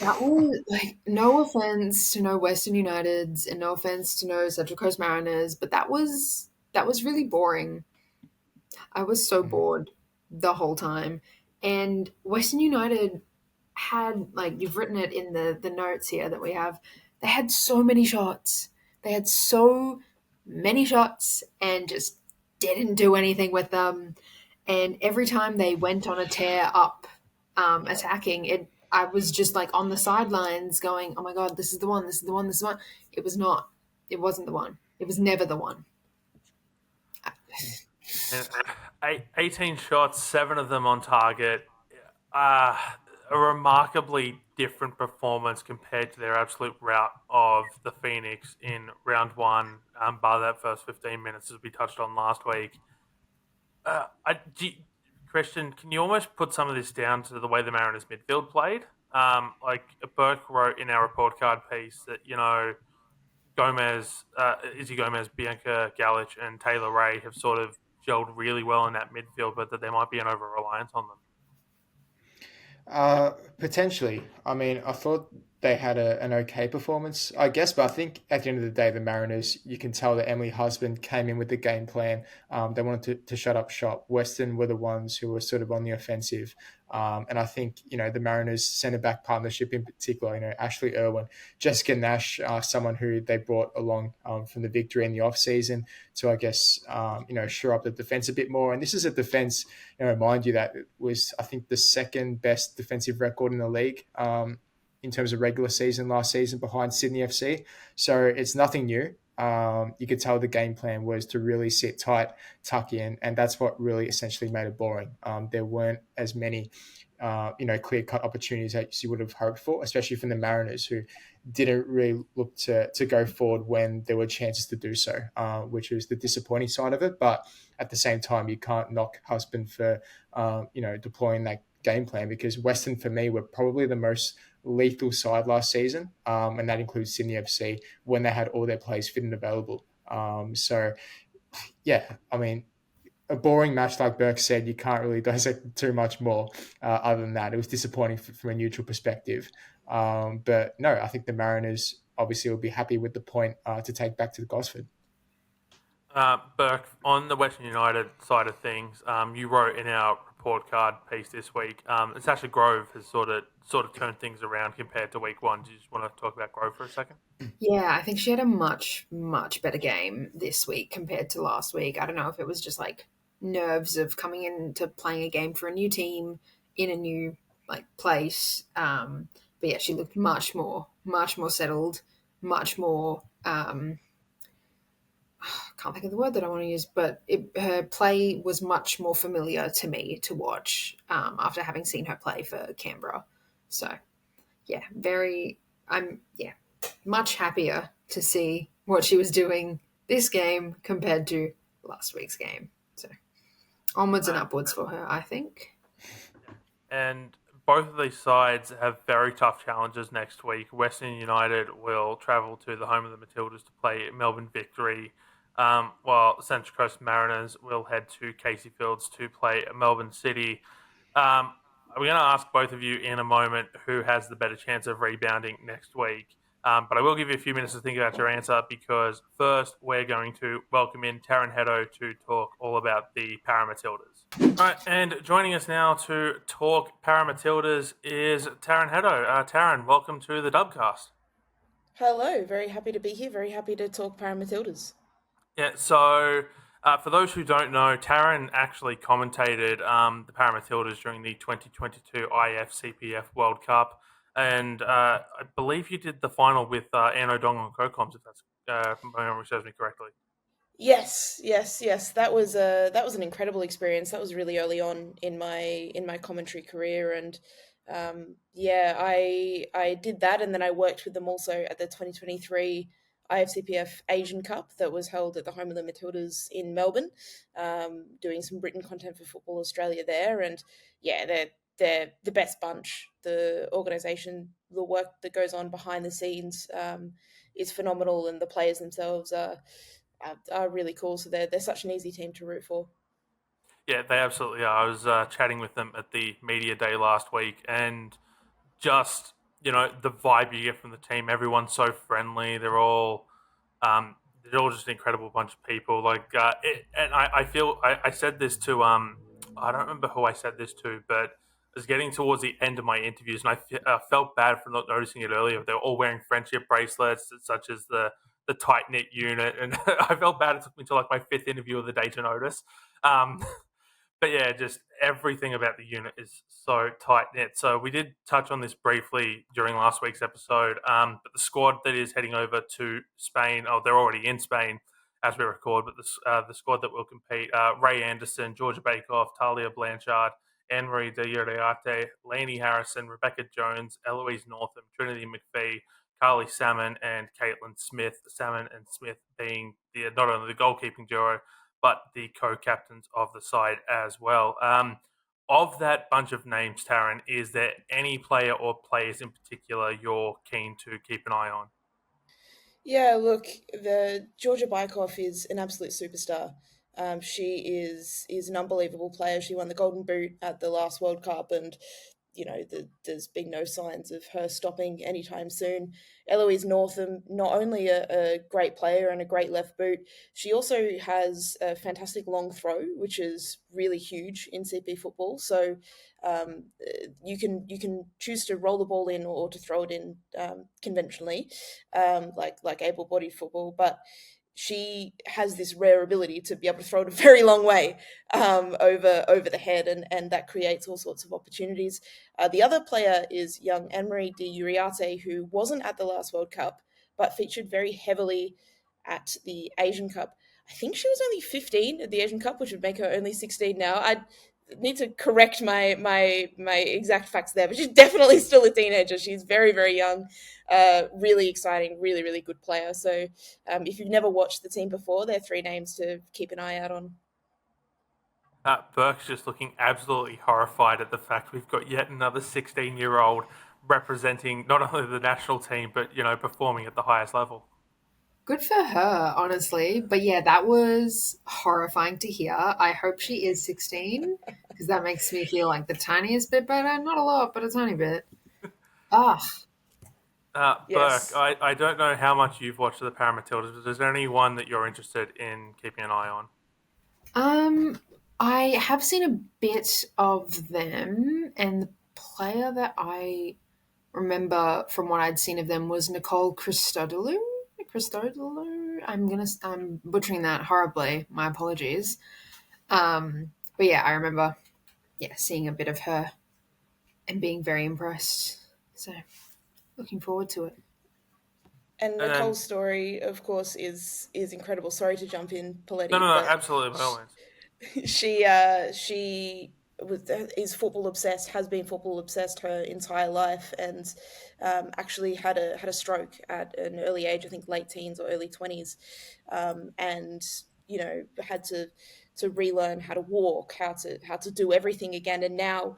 That was no offense to no Western Uniteds and no offense to no Central Coast Mariners, but that was really boring. I was so bored the whole time. And Western United had, you've written it in the notes here that we have, they had so many shots. They had so many shots and just didn't do anything with them. And every time they went on a tear up attacking, I was just on the sidelines going, oh my God, this is the one, this is the one, this is the one. It was not. It wasn't the one. It was never the one. 18 shots, 7 of them on target. A remarkably different performance compared to their absolute rout of the Phoenix in round 1, bar that first 15 minutes as we touched on last week. Christian, can you almost put some of this down to the way the Mariners midfield played? Burke wrote in our report card piece that, Izzy Gomez, Bianca Galich, and Taylor Ray have sort of gelled really well in that midfield, but that there might be an over-reliance on them. Potentially. I mean, I thought they had an okay performance, I guess, but I think at the end of the day, the Mariners, you can tell that Emily Husband came in with the game plan. They wanted to shut up shop. Western were the ones who were sort of on the offensive. And I think, the Mariners centre-back partnership in particular, Ashley Irwin, Jessica Nash, someone who they brought along from the victory in the off-season to, I guess, shore up the defence a bit more. And this is a defence, mind you, that it was, I think, the second best defensive record in the league in terms of regular season last season behind Sydney FC. So it's nothing new. You could tell the game plan was to really sit tight, tuck in, and that's what really essentially made it boring. There weren't as many, clear-cut opportunities as you would have hoped for, especially from the Mariners, who didn't really look to go forward when there were chances to do so, which was the disappointing side of it. But at the same time, you can't knock Husband for, deploying that game plan, because Western, for me, were probably the most lethal side last season, and that includes Sydney FC when they had all their players fit and available. So, yeah, I mean, a boring match, like Burke said, you can't really dissect too much more other than that. It was disappointing from a neutral perspective. But no, I think the Mariners obviously will be happy with the point to take back to Gosford. Burke, on the Western United side of things, you wrote in our report card piece this week, Sasha Grove has sort of turned things around compared to week 1. Do you just want to talk about Grove for a second? Yeah, I think she had a much, much better game this week compared to last week. I don't know if it was just nerves of coming into playing a game for a new team in a new place. But yeah, she looked much more settled, much more can't think of the word that I want to use, but her play was much more familiar to me to watch after having seen her play for Canberra. So, yeah, I'm much happier to see what she was doing this game compared to last week's game. So, onwards and upwards for her, I think. And both of these sides have very tough challenges next week. Western United will travel to the home of the Matildas to play Melbourne Victory, while Central Coast Mariners will head to Casey Fields to play Melbourne City. We're going to ask both of you in a moment who has the better chance of rebounding next week. But I will give you a few minutes to think about your answer, because first we're going to welcome in Taryn Heddo to talk all about the ParaMatildas. All right, and joining us now to talk ParaMatildas is Taryn Heddo. Taryn, welcome to the Dubcast. Hello, very happy to be here. Very happy to talk ParaMatildas. Yeah, so For those who don't know, Taryn actually commentated the ParaMatildas during the 2022 IFCPF World Cup, and I believe you did the final with Anne O'Donnell and co-coms, if that's if my memory serves me correctly. Yes, yes, yes. That was an incredible experience. That was really early on in my commentary career, and yeah, I did that, and then I worked with them also at the 2023 IFCPF Asian Cup that was held at the home of the Matildas in Melbourne, doing some written content for Football Australia there, and yeah, they're the best bunch. The organisation, the work that goes on behind the scenes, is phenomenal, and the players themselves are really cool. So they're such an easy team to root for. Yeah, they absolutely are. I was chatting with them at the media day last week, and just the vibe you get from the team. Everyone's so friendly. They're all just an incredible bunch of people. And I feel I said this to I don't remember who I said this to, but I was getting towards the end of my interviews, and I felt bad for not noticing it earlier. They were all wearing friendship bracelets, such as the tight knit unit, and I felt bad. It took me to like my fifth interview of the day to notice. Um, but yeah, just everything about the unit is so tight knit. So we did touch on this briefly during last week's episode. But the squad that is heading over to Spain, oh, they're already in Spain as we record. But the squad that will compete: Ray Anderson, Georgia Bakeoff, Talia Blanchard, Anne Marie de Uriarte, Lainey Harrison, Rebecca Jones, Eloise Northam, Trinity McPhee, Carly Salmon, and Caitlin Smith. Salmon and Smith being not only the goalkeeping duo but the co-captains of the side as well. Of that bunch of names, Taryn, is there any player or players in particular you're keen to keep an eye on? Yeah, look, the Georgia Bykoff is an absolute superstar. She is an unbelievable player. She won the Golden Boot at the last World Cup, and there's been no signs of her stopping anytime soon. Eloise Northam, not only a great player and a great left boot, she also has a fantastic long throw, which is really huge in CP football. So you can choose to roll the ball in or to throw it in conventionally, like able-bodied football, but she has this rare ability to be able to throw it a very long way over the head, and that creates all sorts of opportunities. The other player is young Anne-Marie de Uriarte, who wasn't at the last World Cup, but featured very heavily at the Asian Cup. I think she was only 15 at the Asian Cup, which would make her only 16 now. I need to correct my exact facts there, but she's definitely still a teenager. She's very, very young, really exciting, really, really good player. So if you've never watched the team before, they're three names to keep an eye out on. Burke's just looking absolutely horrified at the fact we've got yet another 16-year-old representing not only the national team, but, performing at the highest level. Good for her, honestly. But yeah, that was horrifying to hear. I hope she is 16 because that makes me feel like the tiniest bit better. Not a lot, but a tiny bit. Ah, Burke, Yes. I don't know how much you've watched of the ParaMatildas, but is there any one that you're interested in keeping an eye on? um, I have seen a bit of them, and the player that I remember from what I'd seen of them was Nicole Christodoulou. Christodoulou. I'm butchering that horribly. My apologies. But yeah, I remember seeing a bit of her and being very impressed. So looking forward to it. And And then, Nicole's story, of course, is incredible. Sorry to jump in, no, no, Poletti, no, but absolutely, by all means. she is football obsessed, has been football obsessed her entire life, and actually had a stroke at an early age, I think late teens or early 20s, and had to relearn how to walk, how to do everything again, and now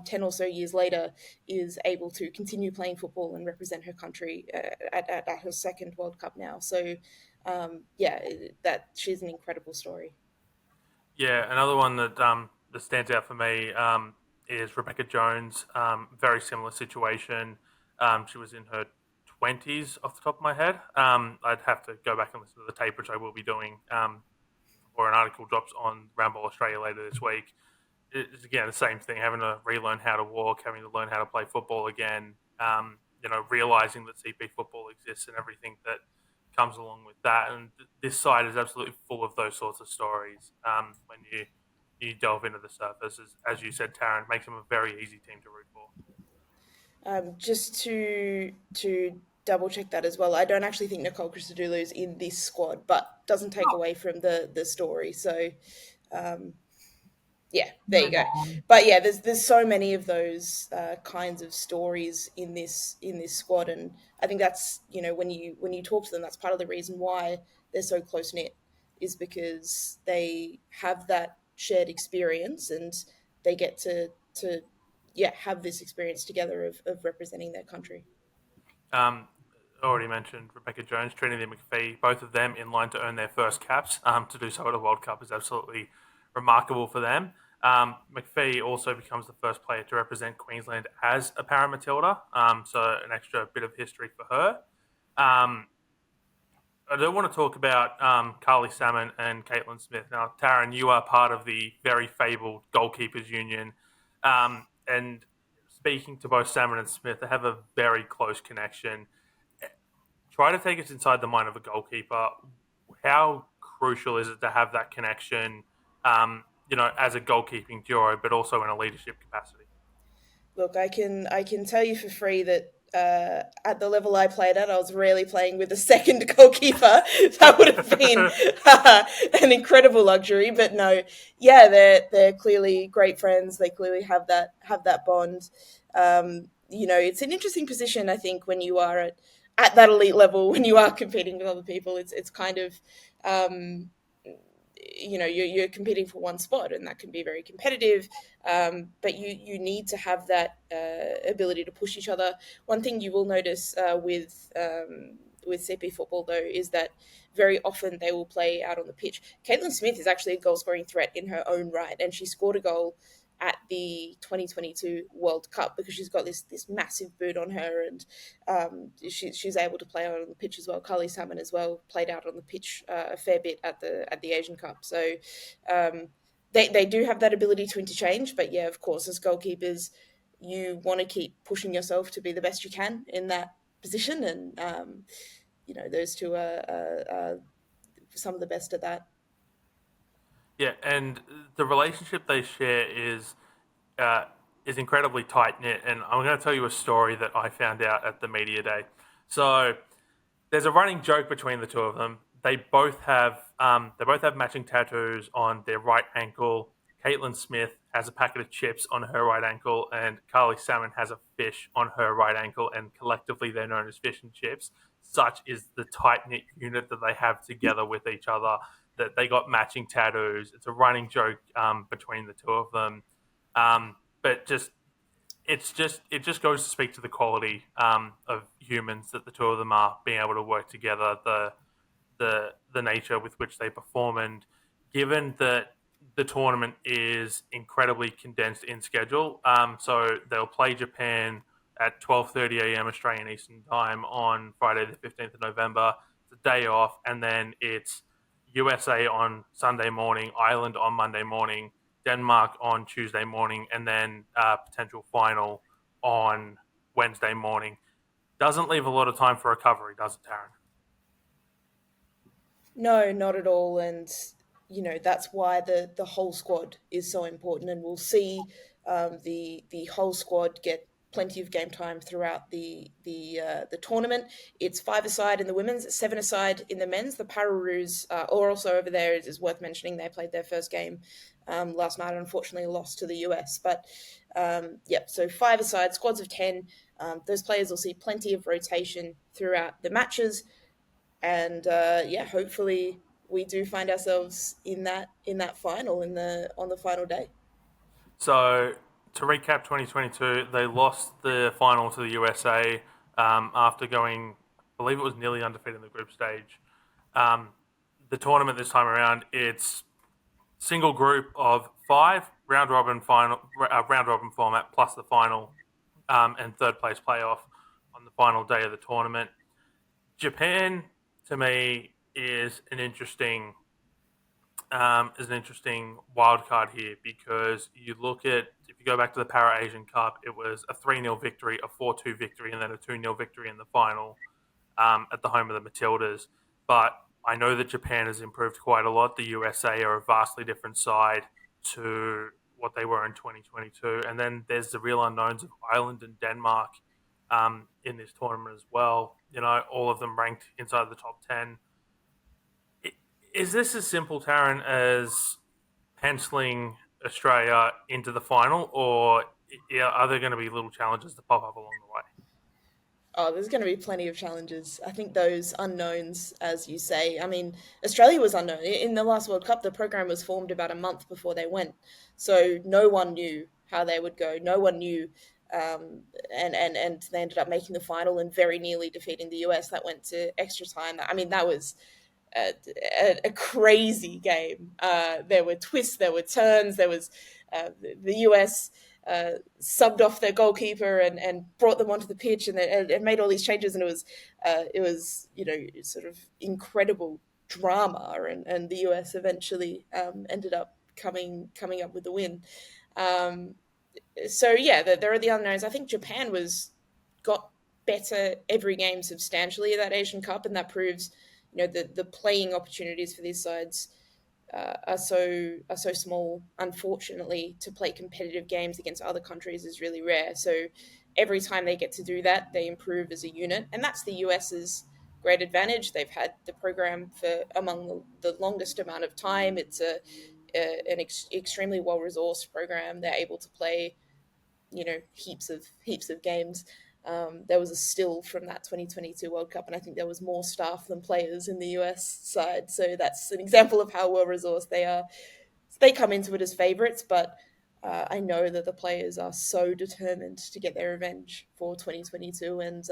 10 or so years later is able to continue playing football and represent her country at her second World Cup now. So yeah, that she's an incredible story. Yeah, another one that stands out for me is Rebecca Jones. Very similar situation. She was in her 20s off the top of my head. I'd have to go back and listen to the tape, which I will be doing before an article drops on Roundball Australia later this week. It's again the same thing, having to relearn how to walk, having to learn how to play football again. Realizing that CP football exists and everything that comes along with that. And this side is absolutely full of those sorts of stories. When you delve into the surface, as you said, Taryn, makes them a very easy team to root for. Just to double check that as well, I don't actually think Nicole Christodoulou is in this squad, but doesn't take away from the story. So, yeah, there you go. But yeah, there's so many of those kinds of stories in this squad, and I think that's, when you talk to them, that's part of the reason why they're so close knit, is because they have that shared experience and they get to have this experience together of representing their country. Already mentioned Rebecca Jones, Trinity McPhee, both of them in line to earn their first caps. To do so at a World Cup is absolutely remarkable for them. McPhee also becomes the first player to represent Queensland as a ParaMatilda, so an extra bit of history for her. I do want to talk about Carly Salmon and Caitlin Smith. Now, Taryn, you are part of the very fabled Goalkeepers Union. And speaking to both Salmon and Smith, they have a very close connection. Try to take us inside the mind of a goalkeeper. How crucial is it to have that connection, as a goalkeeping duo, but also in a leadership capacity? Look, I can tell you for free that at the level I played at, I was rarely playing with a second goalkeeper. That would have been an incredible luxury. But no, yeah, they're clearly great friends. They clearly have that bond. It's an interesting position, I think, when you are at that elite level, when you are competing with other people. It's kind of you're competing for one spot, and that can be very competitive, but you need to have that ability to push each other. One thing you will notice with CP football, though, is that very often they will play out on the pitch. Caitlin Smith is actually a goal scoring threat in her own right, and she scored a goal at the 2022 World Cup because she's got this massive boot on her, and she's able to play out on the pitch as well. Carly Salmon as well played out on the pitch a fair bit at the Asian Cup. So they do have that ability to interchange. But yeah, of course, as goalkeepers, you want to keep pushing yourself to be the best you can in that position, and those two are some of the best at that. Yeah, and the relationship they share is incredibly tight knit. And I'm going to tell you a story that I found out at the media day. So there's a running joke between the two of them. They both have matching tattoos on their right ankle. Caitlin Smith has a packet of chips on her right ankle, and Carly Salmon has a fish on her right ankle, and collectively they're known as fish and chips. Such is the tight knit unit that they have together with each other, that they got matching tattoos. It's a running joke between the two of them, but it just goes to speak to the quality of humans that the two of them are, being able to work together, the nature with which they perform, and given that the tournament is incredibly condensed in schedule, so they'll play Japan at 12:30 a.m. Australian Eastern Time on Friday the 15th of November. It's a day off, and then it's USA on Sunday morning, Ireland on Monday morning, Denmark on Tuesday morning, and then potential final on Wednesday morning. Doesn't leave a lot of time for recovery, does it, Taryn? No, not at all. And that's why the whole squad is so important, and we'll see the whole squad get plenty of game time throughout the tournament. It's 5-a-side in the women's, 7-a-side in the men's. The Pararoos are also over there. It is worth mentioning they played their first game last night, unfortunately lost to the US. But so 5-a-side, squads of 10. Those players will see plenty of rotation throughout the matches, and hopefully we do find ourselves in that final on the final day. So to recap 2022, they lost the final to the USA after going, I believe it was nearly undefeated in the group stage. The tournament this time around, it's single group of 5, round robin format plus the final and third place playoff on the final day of the tournament. Japan, to me, is an interesting wild card here, because you look at, if you go back to the Para Asian Cup, it was a 3-0 victory, a 4-2 victory, and then a 2-0 victory in the final at the home of the Matildas. but I know that Japan has improved quite a lot. The USA are a vastly different side to what they were in 2022. And then there's the real unknowns of Ireland and Denmark in this tournament as well. All of them ranked inside the top 10. Is this as simple, Taryn, as penciling Australia into the final, or are there going to be little challenges that pop up along the way? Oh, there's going to be plenty of challenges. I think those unknowns, as you say, I mean, Australia was unknown. In the last World Cup, the program was formed about a month before they went. So no one knew how they would go. No one knew. And they ended up making the final and very nearly defeating the US. That went to extra time. I mean, that was a crazy game. There were twists, there were turns, there was the US subbed off their goalkeeper and brought them onto the pitch and made all these changes, and it was sort of incredible drama, and the US eventually ended up coming up with the win. So yeah, there are the unknowns. I think Japan got better every game substantially at that Asian Cup, and that proves the playing opportunities for these sides are so small. Unfortunately, to play competitive games against other countries is really rare. So every time they get to do that, they improve as a unit, and that's the US's great advantage. They've had the program for among the longest amount of time. It's an extremely well resourced program. They're able to play heaps of games. There was a still from that 2022 World Cup, and I think there was more staff than players in the US side. So that's an example of how well resourced they are. They come into it as favourites, but I know that the players are so determined to get their revenge for 2022. And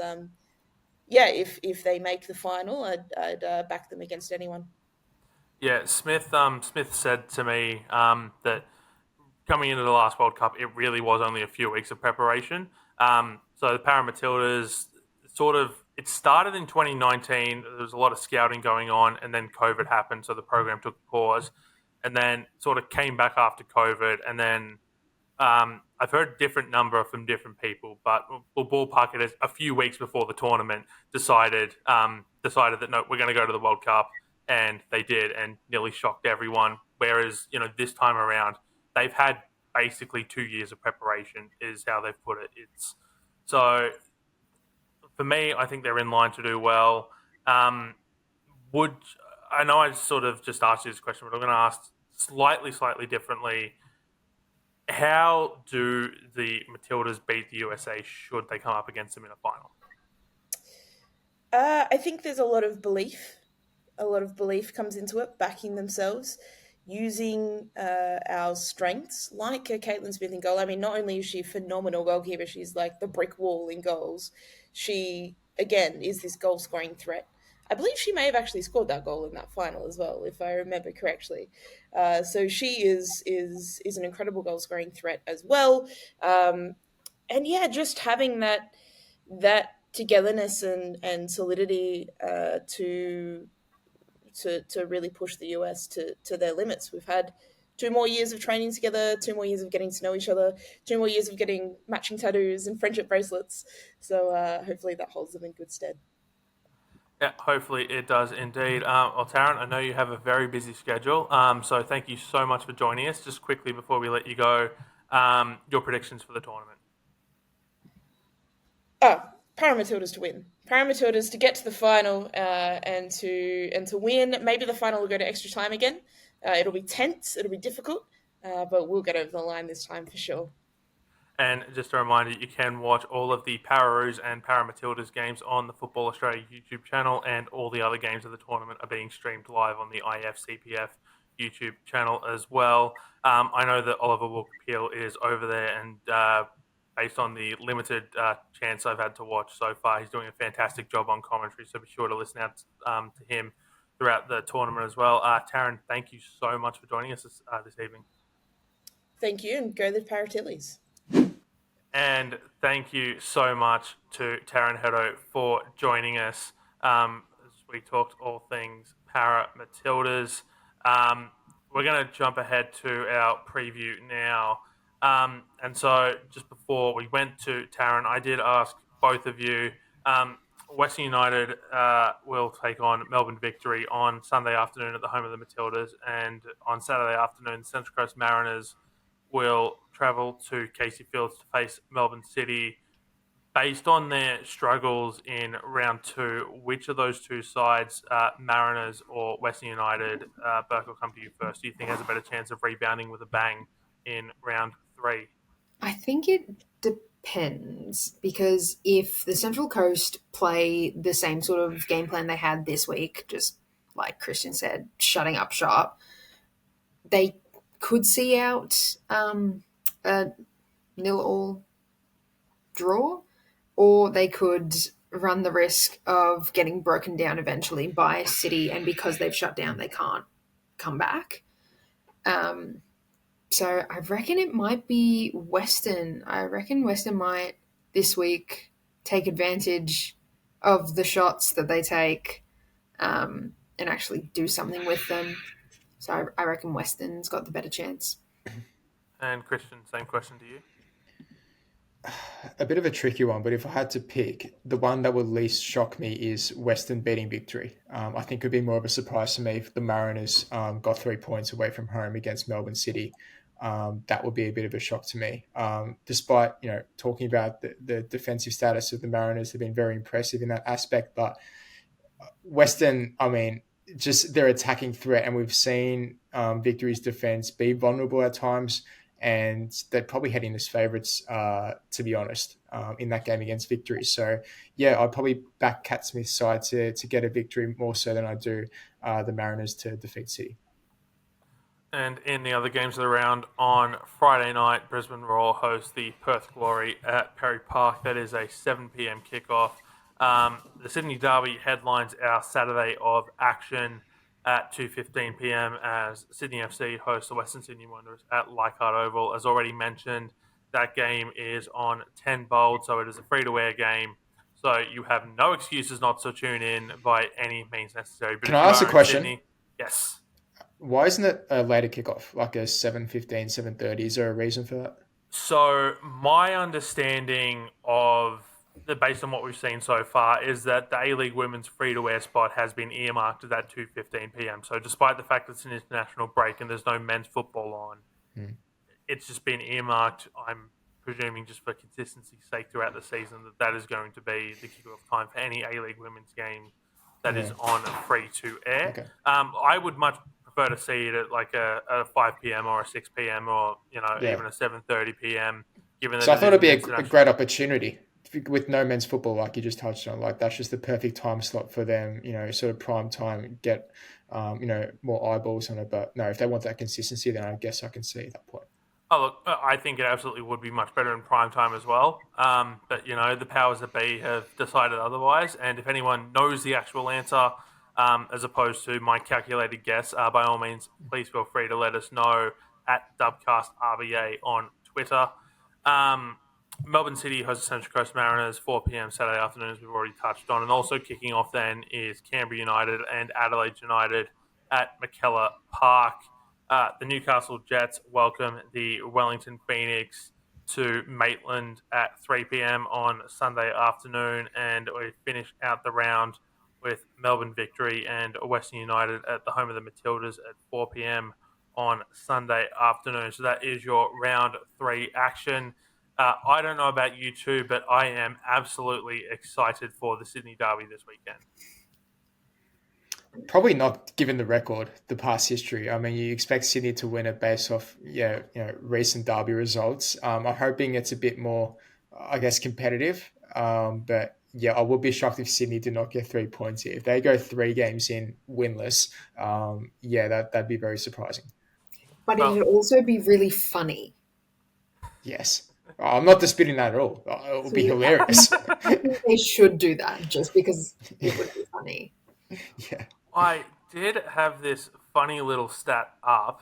if they make the final, I'd back them against anyone. Yeah, Smith said to me that coming into the last World Cup, it really was only a few weeks of preparation. So the ParaMatildas it started in 2019. There was a lot of scouting going on, and then COVID happened, so the program took a pause, and then sort of came back after COVID, and then I've heard different number from different people, but we'll ballpark it as a few weeks before the tournament decided that no, we're going to go to the World Cup, and they did, and nearly shocked everyone. Whereas this time around, they've had basically 2 years of preparation, is how they've put it. So for me, I think they're in line to do well. Would I know I sort of just asked you this question, but I'm going to ask slightly differently. How do the Matildas beat the USA should they come up against them in a final? I think there's a lot of belief. A lot of belief comes into it, backing themselves, using our strengths, like Caitlin Smith in goal. I mean, not only is she a phenomenal goalkeeper, she's like the brick wall in goals. She, again, is this goal scoring threat. I believe she may have actually scored that goal in that final as well, if I remember correctly. So she is an incredible goal scoring threat as well. And yeah, just having that togetherness and solidity to really push the US to their limits. We've had 2 more years of training together, 2 more years of getting to know each other, 2 more years of getting matching tattoos and friendship bracelets. So hopefully that holds them in good stead. Yeah, hopefully it does indeed. Well, Taryn, I know you have a very busy schedule, so thank you so much for joining us. Just quickly before we let you go, your predictions for the tournament. ParaMatildas to win. ParaMatildas to get to the final and to win. Maybe the final will go to extra time again. It'll be tense. It'll be difficult, but we'll get over the line this time for sure. And just a reminder, you can watch all of the Pararoos and ParaMatildas games on the Football Australia YouTube channel, and all the other games of the tournament are being streamed live on the IFCPF YouTube channel as well. I know that Oliver Walker-Peel is over there, and based on the limited chance I've had to watch so far, he's doing a fantastic job on commentary, so be sure to listen out to him throughout the tournament as well. Taryn, thank you so much for joining us this evening. Thank you, and go the Paratillies. And thank you so much to Taryn Heddo for joining us as we talked all things ParaMatildas. We're going to jump ahead to our preview now. And so just before we went to Taryn, I did ask both of you, Western United will take on Melbourne Victory on Sunday afternoon at the home of the Matildas, and on Saturday afternoon, the Central Coast Mariners will travel to Casey Fields to face Melbourne City. Based on their struggles in round two, which of those two sides, Mariners or Western United, Burke, will come to you first? Do you think has a better chance of rebounding with a bang in round three? I think it depends, because if the Central Coast play the same sort of game plan they had this week, just like Christian said, shutting up shop, they could see out a 0-0 draw, or they could run the risk of getting broken down eventually by City, and because they've shut down, they can't come back. So I reckon it might be Western. I reckon Western might this week take advantage of the shots that they take, and actually do something with them. So I reckon Western's got the better chance. And Christian, same question to you. A bit of a tricky one, but if I had to pick, the one that would least shock me is Western beating Victory. I think it would be more of a surprise to me if the Mariners got 3 points away from home against Melbourne City. That would be a bit of a shock to me. Despite talking about the defensive status of the Mariners, have been very impressive in that aspect, but Western, I mean, just their attacking threat, and we've seen Victory's defense be vulnerable at times. And they're probably heading as favourites, to be honest, in that game against Victory. So, yeah, I'd probably back Cat Smith's side to get a victory more so than I do the Mariners to defeat City. And in the other games of the round, on Friday night, Brisbane Roar host the Perth Glory at Perry Park. That is a 7 p.m. kickoff. The Sydney Derby headlines our Saturday of action at 2:15 p.m. as Sydney FC hosts the Western Sydney Wanderers at Leichhardt Oval. As already mentioned, that game is on 10 bold, so it is a free-to-air game. So you have no excuses not to tune in by any means necessary. But Can if I you ask are a in question? Sydney, yes. Why isn't it a later kickoff, like a 7:15, 7:30? Is there a reason for that? So my understanding of based on what we've seen so far, is that the A-League Women's free-to-air spot has been earmarked at that 2:15 p.m. So despite the fact that it's an international break and there's no men's football on, it's just been earmarked, I'm presuming just for consistency's sake throughout the season, that is going to be the kickoff time for any A-League Women's game that is on free-to-air. Okay. I would much prefer to see it at like a 5 p.m. or a 6 p.m. or even a 7:30 p.m. Given that So I thought it'd be a a great opportunity with no men's football, like you just touched on. Like that's just the perfect time slot for them. Sort of prime time, get more eyeballs on it. But no, if they want that consistency, then I guess I can see that point. Oh, look, I think it absolutely would be much better in prime time as well. But, the powers that be have decided otherwise. And if anyone knows the actual answer, as opposed to my calculated guess, by all means, please feel free to let us know at DubcastRBA on Twitter. Melbourne City hosts the Central Coast Mariners, 4 p.m. Saturday afternoon, as we've already touched on. And also kicking off then is Canberra United and Adelaide United at McKellar Park. The Newcastle Jets welcome the Wellington Phoenix to Maitland at 3 p.m. on Sunday afternoon, and we finish out the round with Melbourne Victory and Western United at the home of the Matildas at 4 p.m. on Sunday afternoon. So that is your round 3 action. I don't know about you two, but I am absolutely excited for the Sydney Derby this weekend. Probably not, given the record, the past history. I mean, you expect Sydney to win it based off, recent derby results. I'm hoping it's a bit more, I guess, competitive. But yeah, I would be shocked if Sydney did not get 3 points here. If they go 3 games in winless, that'd be very surprising. But it would also be really funny. Yes. I'm not disputing that at all. It would be hilarious. I think they should do that just because it would be funny. Yeah. I did have this funny little stat up,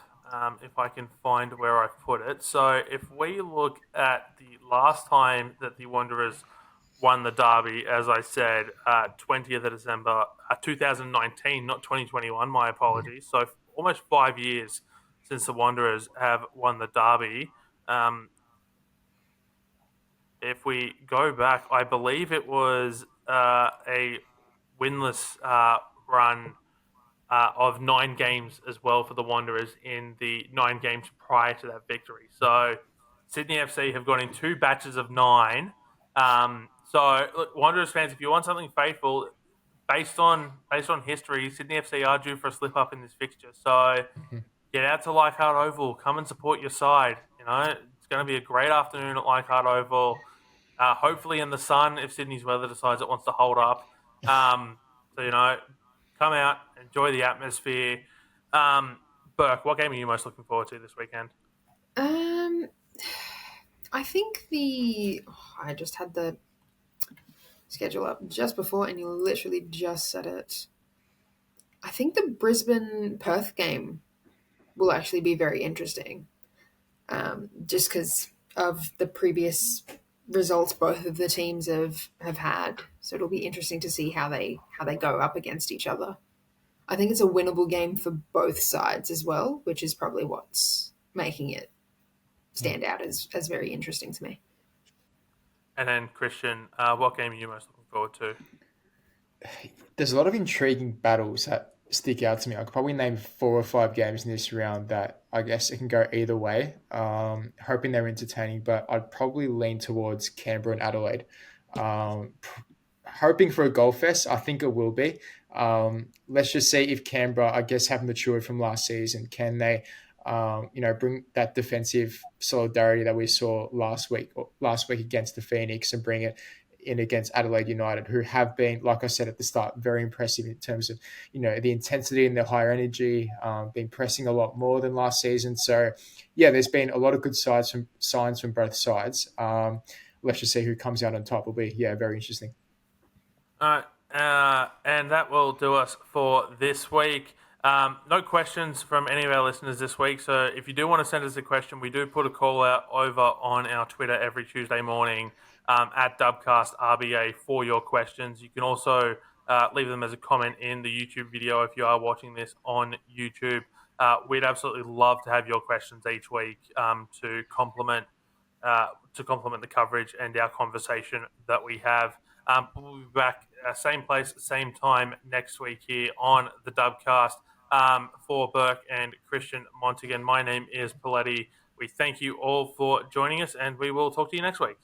if I can find where I've put it. So if we look at the last time that the Wanderers won the Derby, as I said, 20th of December 2019, not 2021, my apologies. So almost 5 years since the Wanderers have won the Derby. If we go back, I believe it was a winless run of 9 games as well for the Wanderers in the 9 games prior to that victory. So Sydney FC have gone in 2 batches of 9. So look, Wanderers fans, if you want something faithful, based on history, Sydney FC are due for a slip up in this fixture. So Mhm. get out to Leichhardt Oval, come and support your side. You know, it's going to be a great afternoon at Leichhardt Oval. Hopefully in the sun if Sydney's weather decides it wants to hold up. So, come out, enjoy the atmosphere. Um, Burke, what game are you most looking forward to this weekend? Um, I think I just had the schedule up just before, and you literally just said it. I think the Brisbane Perth game will actually be very interesting, just because of the previous results both of the teams have had. So it'll be interesting to see how they go up against each other. I think it's a winnable game for both sides as well, which is probably what's making it stand out as very interesting to me. And then, Christian, what game are you most looking forward to? There's a lot of intriguing battles that stick out to me. I could probably name 4 or 5 games in this round that I guess it can go either way. Hoping they're entertaining, but I'd probably lean towards Canberra and Adelaide. Hoping for a goal fest. I think it will be. Let's just see if Canberra, I guess, have matured from last season. Can they, bring that defensive solidarity that we saw last week against the Phoenix and bring it in against Adelaide United, who have been, like I said at the start, very impressive in terms of, the intensity and the higher energy, been pressing a lot more than last season. So, yeah, there's been a lot of good signs from both sides. Let's just see who comes out on top. Will be, very interesting. All right, and that will do us for this week. No questions from any of our listeners this week, so if you do want to send us a question, we do put a call out over on our Twitter every Tuesday morning at DubcastRBA for your questions. You can also leave them as a comment in the YouTube video if you are watching this on YouTube. We'd absolutely love to have your questions each week to complement the coverage and our conversation that we have. We'll be back same place, same time next week here on the Dubcast. For Burke and Christian Montegan, my name is Poletti. We thank you all for joining us, and we will talk to you next week.